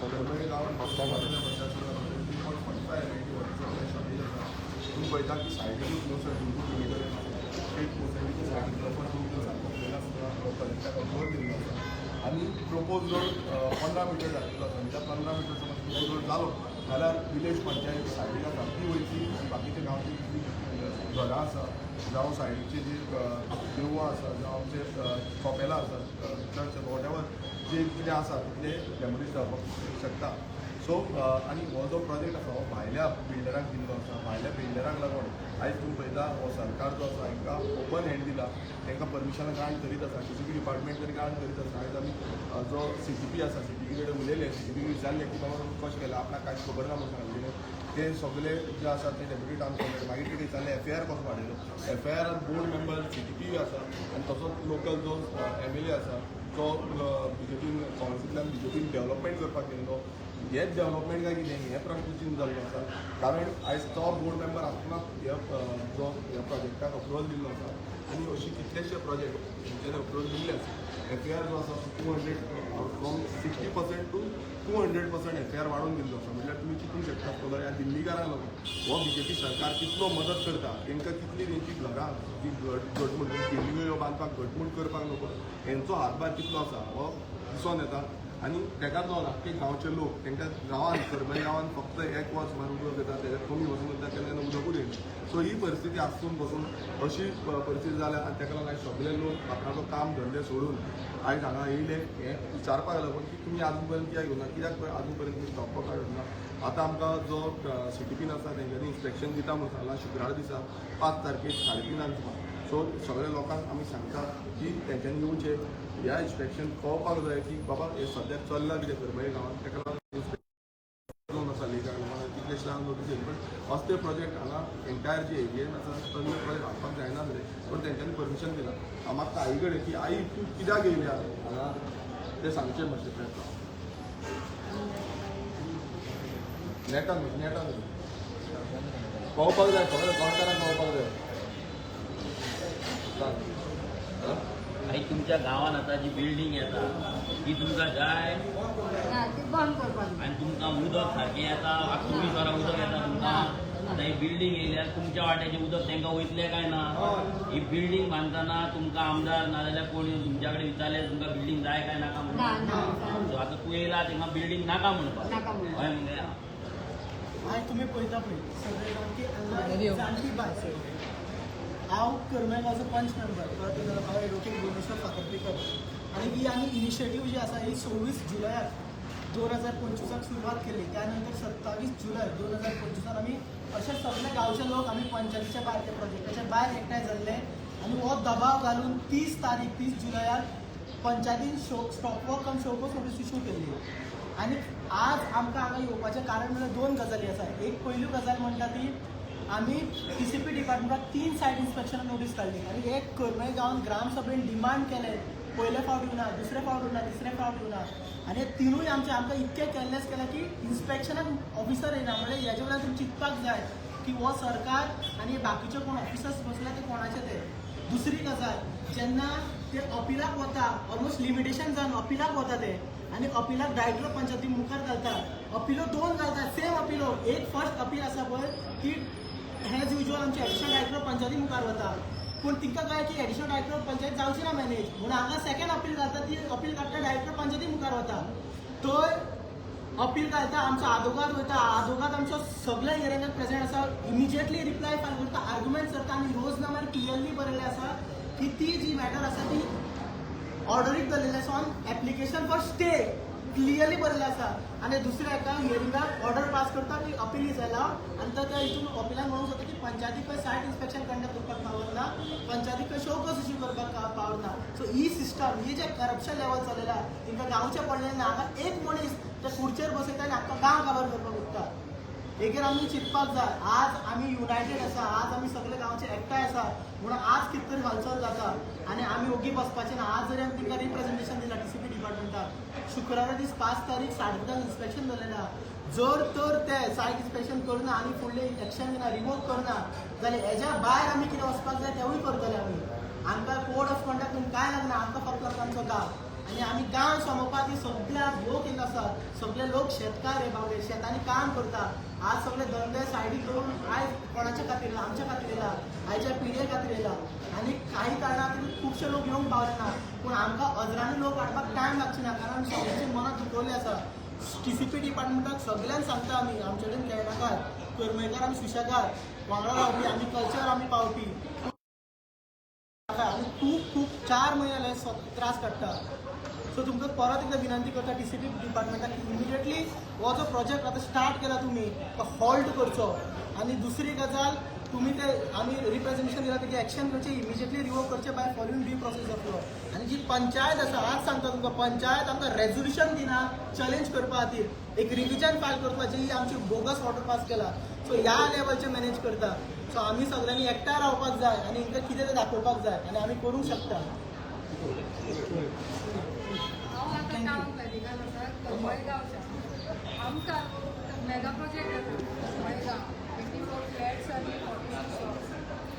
करमळे गांवांत शॉर्टेज आसा तुम्ही पळयता की सायडीकूच न्हू सर 2 किलोमिटर एक मोसंबीच्या सायडीक पण तुमचो सारको केला कलेक्टराक ऑर्डर दिल्लो आसा आनी प्रपोज रोड 15 मिटर जाल्लो आसा म्हणजे 15 मिटर समज प्रपोज रोड जालो जाल्यार विलेज पंचायत सायडीक आसा ती वयची आनी बाकीच्या गांवची जी घरां आसा जावं सायडीची जी देवळां आसा जावं आमचे कॉपेलां आसात चर्च वॉटेवर जे कितें आसा तितले डॅमोलीश जावपाक शकता सो आनी हो जो प्रोजेक्ट आसा हो भायल्या बिल्डराक दिल्लो आसा भायल्या बिल्डराक लागून आयज तुम्ही पळयता हो सरकार जो आसा हांकां ओपन हँड दिला तांकां परमिशन ग्रांट करीत आसा टी डिपार्टमेंट तरी ग्रांट करीत आसा आयज आमी जो CTP आसा CTP कडेन उलयले CTP विचारले की बाबा तुमकां कशें केलां आपणाक कांयच खबर ना म्हणून सांगलेलें ते सगळे जे आसा ते डेप्युटी टावन प्लॅनर मागीर कितें विचारलें FIR कसो वाडयलो FIR बोर्ड मेंबर CTP आसा आनी तसोच लोकल जो MLA आसा तो BJPन काँग्रेसींतल्यान BJPन डेव्हलपमेंट करपाक गेल्लो हेच डेव्हलपमेंट काय कितें हे प्रश्न जाल्लो आसा कारण आयज तो बोर्ड मेंबर आसतना जो ह्या प्रोजेक्टाक अप्रुवल दिल्लो आसा आनी अशी कितलेशे प्रोजेक्ट जेणे अप्रुवल दिल्ले आसा FIR जो आसा 200 फ्रॉम 60% टू 200% FIR वाडोवन दिल्लो आसा म्हटल्यार तुमी चिंतूंक शकता आसतलो ह्या दिल्लीकारांक लागून हो BJP सरकार कितलो मदत करता तांकां कितली तेंची घरां जी घटमूट बिल्डिंग्यो बांदपाक घटमूट करपाक नको हेंचो हातभार कितलो आसा हो दिसून येता आनी ताका लागून आख्खे गांवचे लोक तांकां गांवांत करमळे गांवांत फक्त 1 वर्स मार उदक येता तेज्या कमी वचून येता केन्ना उदकूच येना सो ही परिस्थिती आसून बसून अशी परिस्थिती जाल्या आनी ताका लागून आयज सगळे लोक आपणाचो काम धंदे सोडून आयज हांगा येयले हें विचारपाक लागून की तुमी आजून पर्यंत कित्याक येवना कित्याक आजून पर्यंत तुमी स्टॉप काडूंक ना आतां आमकां जो CTPन आसा तेंच्यांनी इन्स्पेक्शन दिता म्हणून सांगलां शुक्रार दिसा 5 तारखेक 3:30 सो सगळ्या लोकांक आमी सांगता की तेंच्यांनी येवचें ह्या इन्स्पेक्शन कळपाक जाय की बाबा हे सद्याक चल्लां कितें करमळे गांवांत ताका लागून आसा लेखा कितलेशे जाण नोटीस येयली पण असले प्रोजेक्ट हांगा एंटायर जे एरियेन आसा तसले प्रोजेक्ट हाडपाक जायना जालें पण तेंच्यांनी परमिशन दिलां हांव मागता आई कडेन की आई तूं कित्याक येयल्या हांगा तें सांगचें मातशें प्रयत्न नेटान कळपाक जाय सगळ्या गोंयकारांक कळपाक जाय आणि तुमच्या गावात आता जी बिल्डिंग येता ती तुमकां जाय आणि तुमकां उदक सारकें येता 24 वरां उदक येता तुमकां आता ही बिल्डिंग येयल्यार तुमच्या वाट्याचें उदक तांकां वयतलें काय ना ही बिल्डिंग बांदतना तुमकां आमदार नाजाल्यार कोण येवन तुमच्या कडेन विचारलें तुमकां बिल्डिंग जाय काय नाका म्हणून सो आतां तूं येयला तांकां बिल्डिंग नाका म्हणपाक हय म्हणजे आयज तुमी पळयता पळय सगळे गांवची जाणटी भास हांव करमळगांवचो पंच मेंबर हांव एडवोकेट भुवनेश्वर फातर्पेकर आनी ही आमी इनिशिएटीव जी आसा ही 26 जुलयाक 2025 सुरवात केली त्यानंतर 27 जुलय 2025 आमी अशे सगळे गांवचे लोक आमी पंचायतीच्या भायर त्या प्रोजेक्टाच्या भायर एकठांय जाल्ले आनी हो दबाव घालून 30 जुलयाक पंचायतीन स्टॉप वर्क आनी शोकोस नोटीस इशू केल्ली आनी आज आमकां हांगा येवपाचें कारण म्हणल्यार 2 गजाली आसा एक पयली गजाल म्हणटा ती आमी TCP डिपार्टमेंटाक 3 सायट इन्स्पेक्शन नोटीस काडली आनी एक करमळे गांवांत ग्रामसभेन डिमांड केलें पयले फावट येवना दुसरे फावट येवना तिसरे फावट येवना आनी हे तिनूय आमकां इतके केरलेस केला की इन्स्पेक्शनाक ऑफिसर येना म्हणजे हेजे वयल्यान तुमी चिंतपाक जाय की हो सरकार आनी बाकीचे कोण ऑफिसर्स बसले ते कोणाचे ते दुसरी गजाल जेन्ना ते अपिलाक वता ऑलमोस्ट लिमिटेशन जावन अपिलाक वता ते आनी अपिलाक डायरेक्टर पंचायती मुखार घालता अपिलो 2 घालता सेम अपिलो एक फर्स्ट अपील आसा पळय की हेज युजल आमचे एडिशनल डायरेक्टर पंचायती मुखार वता पूण तिका काय की एडिशनल डायरेक्टर पंचायत जावची ना मॅनेज म्हणून हांगा सेकंड अपील घालता ती अपील काडटा डायरेक्टर पंचायती मुखार वता थंय अपील घालता आमचो आदोगाद वयता आदोगाद आमचो सगळे हियरिंगाक प्रेजेंट आसा इमिजिएटली रिप्लाय फायल करता आर्ग्युमेंट करता आनी रोजनाम्यार क्लियरली बरयल्लें आसा की ती जी मॅटर आसा ती ऑर्डरीक दवरलेली आसा on application for stay clearly बरयल्लें आसा आनी दुसरें हाका हियरिंगाक ऑर्डर पास करता की अपील जायला आनी तो त्या हितून अपिलान म्हणूंक सोदता की पंचायतीक पळय सायट इन्स्पेक्शन कंडक्ट करपाक पावर ना, पंचायतीक पळय शो कॉज इश्यू करपाक पावर ना. सो ही सिस्टम ही जे करप्शन लेवल चलयला तांकां गांवचे पडलें ना. हांगा एक मनीस त्या खुर्चेर बसयता आनी आमकां गांव काबार करपाक उत्ता. एकेर आमी चिंतपाक जाय, आज आमी युनायटेड आसा, आज आमी सगळे गांवचे एकठांय आसा म्हणून आज कितें तरी हालचाल जाता आनी आमी ओगी बसपाचें ना. आज जरी आमी तांकां रिप्रेझेंटेशन दिलां TCP डिपार्टमेंटाक, शुक्रारा दीस 5 तारीख साडेदांक इन्स्पेक्शन दवरलेलां. जर तर ते सायट इन्स्पेक्शन करना आनी फुडलें एक्शन घेना, रिमूव करना जाल्यार हेज्या भायर आमी कितें वचपाक जाय तेवूय करतले आमी. आमकां कोड ऑफ कंडक्ट म्हणून कांय लागना, आमकां फक्त लागता आमचो गांव आनी आमी गांव समोवपाक सगळे लोक येयले आसात. सगळे लोक शेतकार हे बाबडे, शेतांनी काम करता. आज सगळे धंदे सायडीक दवरून आयज कोणाच्या खातीर येयला, आमच्या खातीर येयला, आयच्या पिढये खातीर येयला आनी काही कारणां खातीर खुबशे लोक येवंक पावले ना. पूण आमकां हजरांनी लोक हाडपाक टायम लागचे ना, कारण आमी सगळ्यांची मनां दुखवली आसा. TCP डिपार्टमेंटाक सगळ्यांक सांगता आमी, आमचे कडेन खेळनाकात, करमयकार आमी सुशेगाद, वांगडा रावपी, आमी कल्चर आमी पावपी. आमी खूब 4 म्हयने त्रास काडटा. सो तुमकां परत एकदा विनंती करता TCP डिपार्टमेंटाक की इमिडिएटली हो जो प्रोजेक्ट आतां स्टार्ट केला तुमी तो हॉल्ट करचो. आनी दुसरी गजाल, तुमी ते आमी रिप्रेझेंटेशन दिला तेजी एक्शन करचे, इमिजिएटली रिवोव करचे bye following due process of law. आनी जी पंचायत आसा, आज सांगता तुमकां, पंचायत आमकां रेझोल्युशन दिना चॅलेंज करपा खातीर, एक रिव्हिजन फायल करपाची ही आमची बोगस ऑर्डर पास केला. सो ह्या लेवलचे मॅनेज करता. सो आमी सगळ्यांनी एकठांय रावपाक जाय आनी हांकां कितें तें दाखोवपाक जाय आनी आमी करूंक शकता. हांव आतां टावन प्लॅनिंगान आसा करमळगांवच्या. आमकां मेगा प्रोजेक्ट आसा करमळगांव, 24 फ्लॅट्स आनी 40 शॉप्स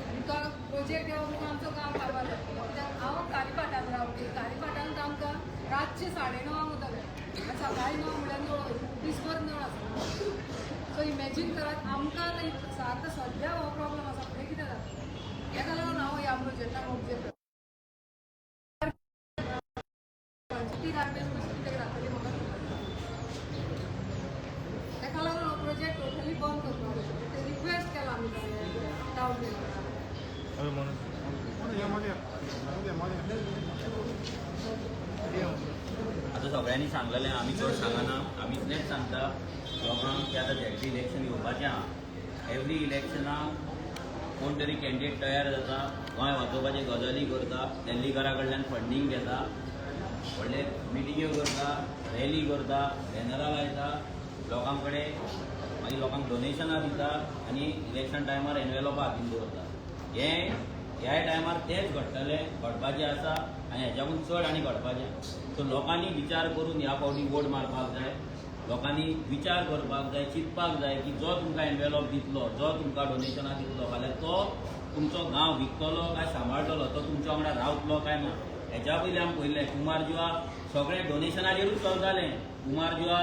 आनी तो प्रोजेक्ट येवन म्हणून आमचो गांव काबार जातलो. कित्याक हांव कालीपाटान रावली. कालीपाटान आमकां रातचे 9:30 वतले आनी सकाळीं 9 म्हळ्यार दिसभर नळ आसता. सो इमॅजीन करात, आमकां आतां सद्या हो प्रॉब्लम आसा, फुडें कितें जाता. ताका लागून हांव ह्या प्रोजेक्टाक ऑब्जेक्ट करता. ती गार्बेज कशी कितें घातली म्हाका ताका लागून हो प्रोजेक्ट टोटली बंद करपाक जाय. ते रिक्वेस्ट केला आमी टावन आता सगळ्यांनी सांगलेलें, आमी चड सांगना, आमी इतलेंच सांगता लोकांक की आतां झॅडपी इलेक्शन येवपाचें आहा. एवरी इलेक्शनाक कोण तरी कॅन्डिडेट तयार जाता, गोंय वाचोवपाचे गजाली करता, दिल्लीकारा कडल्यान फंडींग घेता, व्हडले मिटिंग्यो करता, रॅली करता, बॅनरां लायता, लोकां कडेन मागीर लोकांक डोनेशनां दिता आनी इलेक्शन टायमार एनवेलॉपां हातीन दवरता. ह्या टायमार तेंच घडपाचें आसा आनी हेच्याकून चड आनी घडपाचें. सो लोकांनी विचार करून ह्या फावटी वोट मारपाक जाय. लोकांनी विचार करपाक जाय, चिंतपाक जाय की जो तुमकां एनवेलॉप दितलो, जो तुमकां डोनेशनां दितलो, फाल्यां तो तुमचो गांव विकतलो काय सांबाळटलो, तो तुमच्या वांगडा रावतलो काय ना. हेच्या पयलीं आमी पळयलें कुमारजुआ सगळें डोनेशनाचेरूच चलतालें. कुमारजुआ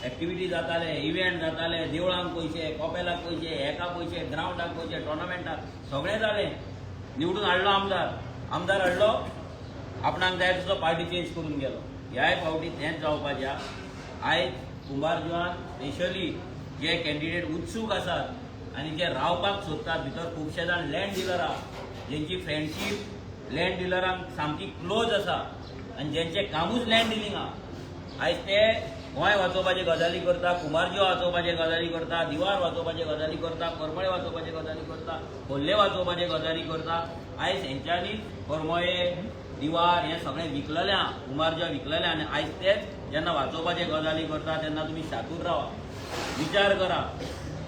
एक्टिविटी जाताले, इव्हेंट जाताले, देवळांक पयशे, कॉपेलाक पयशे, हेका पयशे, ग्रावंडाक पयशे, टोर्नामेंटाक सगळें जालें. निवडून हाडलो आमदार हाडलो, आपणाक जाय तसो पार्टी चेंज करून गेलो. ह्याय फावटी तेंच जावपाचें. आयज कुंभारजुआन स्पेशली जे कॅन्डिडेट उत्सूक आसात आनी जे रावपाक सोदतात, भितर खुबशे जाण लँड डीलर आहा, जेंची फ्रेंडशीप लँड डिलरांक सामकी क्लोज आसा आनी जेंचें कामूच लँड डिलींग आहा. आयज ते गोंय वाचोवपाचे गजाली करता, कुंभारजुआ वाचोवपाचे गजाली करता, दिवार वाचोवपाचे गजाली करता, करमळे वाचोवपाचे गजाली करता, खोर्ले वाचोवपाचे गजाली करता. आयज हेंच्यांनी करमळे, दिवार हें सगळें विकलेलें आहा, कुंभारजुआ विकलेलें. आनी आयज तेच जेन्ना वाचोवपाचे गजाली करता तेन्ना तुमी शातूर रावा, विचार करा.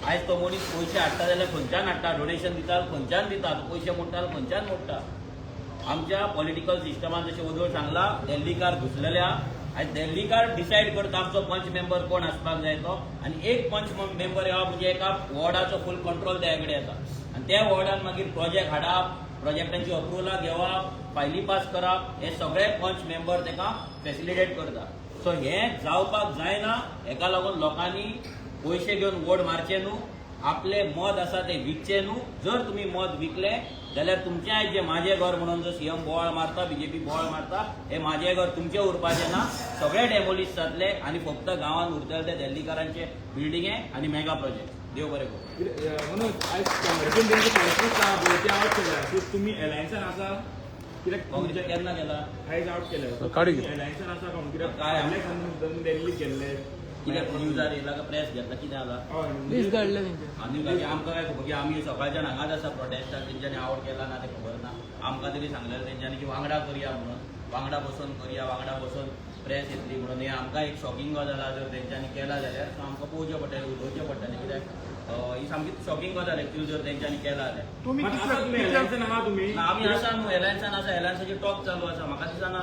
आयज तो मनीस पयशे हाडटा जाल्यार खंयच्यान हाडटा, डोनेशन दिता खंयच्यान दिता, पयशे मोडटा खंयच्यान मोडटा. आमच्या पॉलिटिकल सिस्टमान जशें वदळ सांगला, दिल्लीकार घुसलेले आहा. आयज दिल्लीकार डिसायड करता आमचो पंच मेंबर कोण आसपाक जाय तो, आनी एक पंच मेंबर येवप म्हणजे एका वॉर्डाचो फूल कंट्रोल त्या कडेन येता. आनी त्या वॉर्डान मागीर प्रोजेक्ट हाडप, प्रोजेक्टांची अप्रुवलां घेवप, फायली पास करप, हे सगळे पंच मेंबर ताका फॅसिलिटेट करता. सो हें जावपाक जायना. हेका लागून लोकांनी पयशे घेवन वोट मारचे न्हू, आपले मत आसा ते विकचे न्हू. जर तुमी मत विकले जाल्यार तुमचें आयज जें म्हाजें घर म्हणून जो सीएम बोवाळ मारता, बीजेपी बोवाळ मारता, हे म्हाजें घर तुमचें उरपाचें ना. सगळे डेमोलिश जातले आनी फक्त गांवांत उरतले ते दिल्लीकारांचे बिल्डिंगे आनी मेगा प्रोजेक्ट. देव बरें करूं. मनोज, आयज कॉंग्रेसीन तेंचे 35 भोंवती आवट केल्या, सो तुमी एलायन्सान आसा? काँग्रेस केन्ना केला आयज आउट केले काडी घे. एलायन्सान आसा का कित्याक काय आमी दिल्ली गेल्ले कित्याक न्यूजार येयला काय प्रेस घेतला कितें जाला प्लीज घडलं तेंचे आनी मागीर आमकां काय खबर की आमी सकाळच्यान हांगाच आसा प्रोटेस्टाक तेंच्यांनी आवड केला ना ते खबर ना आमकां तरी सांगलेलें तेंच्यांनी की वांगडा करया म्हणून वांगडा बसून करया वांगडा बसून प्रेस येतली म्हणून हे आमकां एक शॉकिंग गजाल आहा जर तेंच्यांनी केला जाल्यार आमकां पळोवचें पडटलें उलोवचें पडटलें कित्याक ही सामकी शॉकिंग गजाल एक्चुअली जर तेंच्यांनी केला जाल्यार तुमी एलायन्सान आहा तुमी ना, आमी आसा न्हू एलायन्सान आसा एलायन्साचे टॉक चालू आसा म्हाका दिसना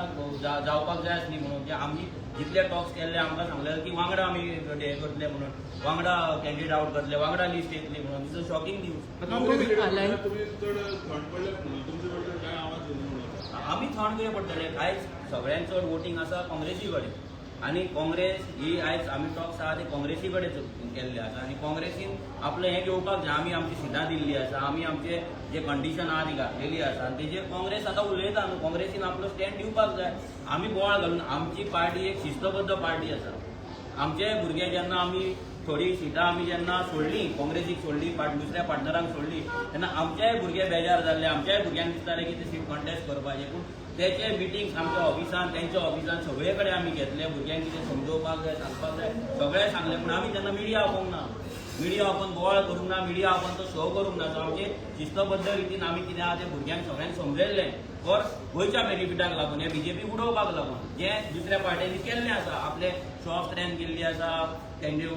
जावपाक जाय आसली म्हणून की आमी जितले टॉक्स केल्ले आमकां सांगलें की वांगडा आमी हे करतले म्हणून वांगडा कॅन्डिडेट आउट करतले वांगडा लिस्ट येतली म्हणून दिस शॉकिंग न्यूज तुम्ही चड थंड पडले तुमचे बद्दल काय आवाज येयना म्हणून आमी थंड कितें पडटले आयज सगळ्यांत चड वोटींग आसा काँग्रेसी कडेन आनी काँग्रेस ही आयज आमी टॉक्स आहा ते काँग्रेसी कडेन केल्ले आसा आनी काँग्रेसीन आपलें हें घेवपाक जाय आमी आमची सिटां दिल्ली आसा आमी आमचे जे कंडिशन आहा ती घातलेली आसा आनी तेजेर काँग्रेस आतां उलयता न्हू काँग्रेसीन आपलो स्टँड दिवपाक जाय आमी बोवाळ घालून आमची पार्टी एक शिस्तबद्ध पार्टी आसा आमचे भुरगे जेन्ना आमी थोडी सिटां आमी जेन्ना सोडली काँग्रेसीक सोडली दुसऱ्या पार्टनरांक सोडली तेन्ना आमचेय भुरगे बेजार जाल्ले आमच्याय भुरग्यांक दिसतालें की ते सीट कॉन्टेस्ट करपाचें पूण तेचे मिटींग आमच्या ऑफिसान तेंच्या ऑफिसान सगळे कडेन आमी घेतले भुरग्यांक कितें समजोवपाक जाय सांगपाक जाय सगळें सांगलें पूण आमी तेन्ना मिडिया आपोवंक ना मिडिया ओपन बोवाळ करूंक ना मिडिया ओपन तो शो करूंक ना सो आमचे शिस्तबद्ध रितीन आमी कितें आहा तें भुरग्यांक सगळ्यांक समजयल्लें फॉर गोंयच्या बेनिफिटाक लागून हे बीजेपी उडोवपाक लागून जें दुसऱ्या पार्ट्यांनी केल्लें आसा आपले शॉप स्ट्रेंथ केल्ली आसा तेंचे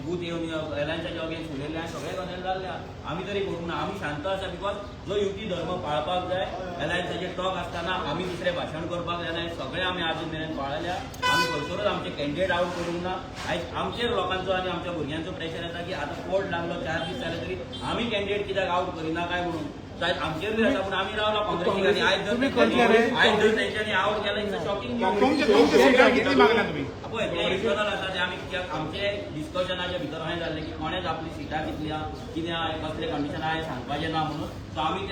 बूथ येवन एलायन्साच्या अगेन्स्ट उलयल्ले आनी सगळे गजाल जाल्ले आमी तरी करूंक ना आमी शांत आसा बिकॉज जो युती धर्म पाळपाक जाय एलायन्साचे टॉक आसतना आमी दुसरें भाशण करपाक जायना हें सगळें आमी आजून मेरेन पाळल्या आमी खंयसरूच आमचे कॅन्डिडेट आउट करूंक ना आयज आमचेर लोकांचो आनी आमच्या भुरग्यांचो प्रेशर येता की आतां कोर्ट लागलो 4 दीस जाले तरी आमी कॅन्डिडेट कित्याक आउट करिना काय म्हणून आमचेर बी आसा पूण आमी रावला काँग्रेसीक आयज जर तेंच्यांनी आउट केला इट्स शॉकिंग पळय ते इंटरनल आसा ते आमी कित्याक आमचे डिस्कशनाच्या भितर अशें जाल्लें की कोणेच आपली सिटां कितल्या कितें कसले कंडिशन आहा हें सांगपाचें ना म्हणून सो आमी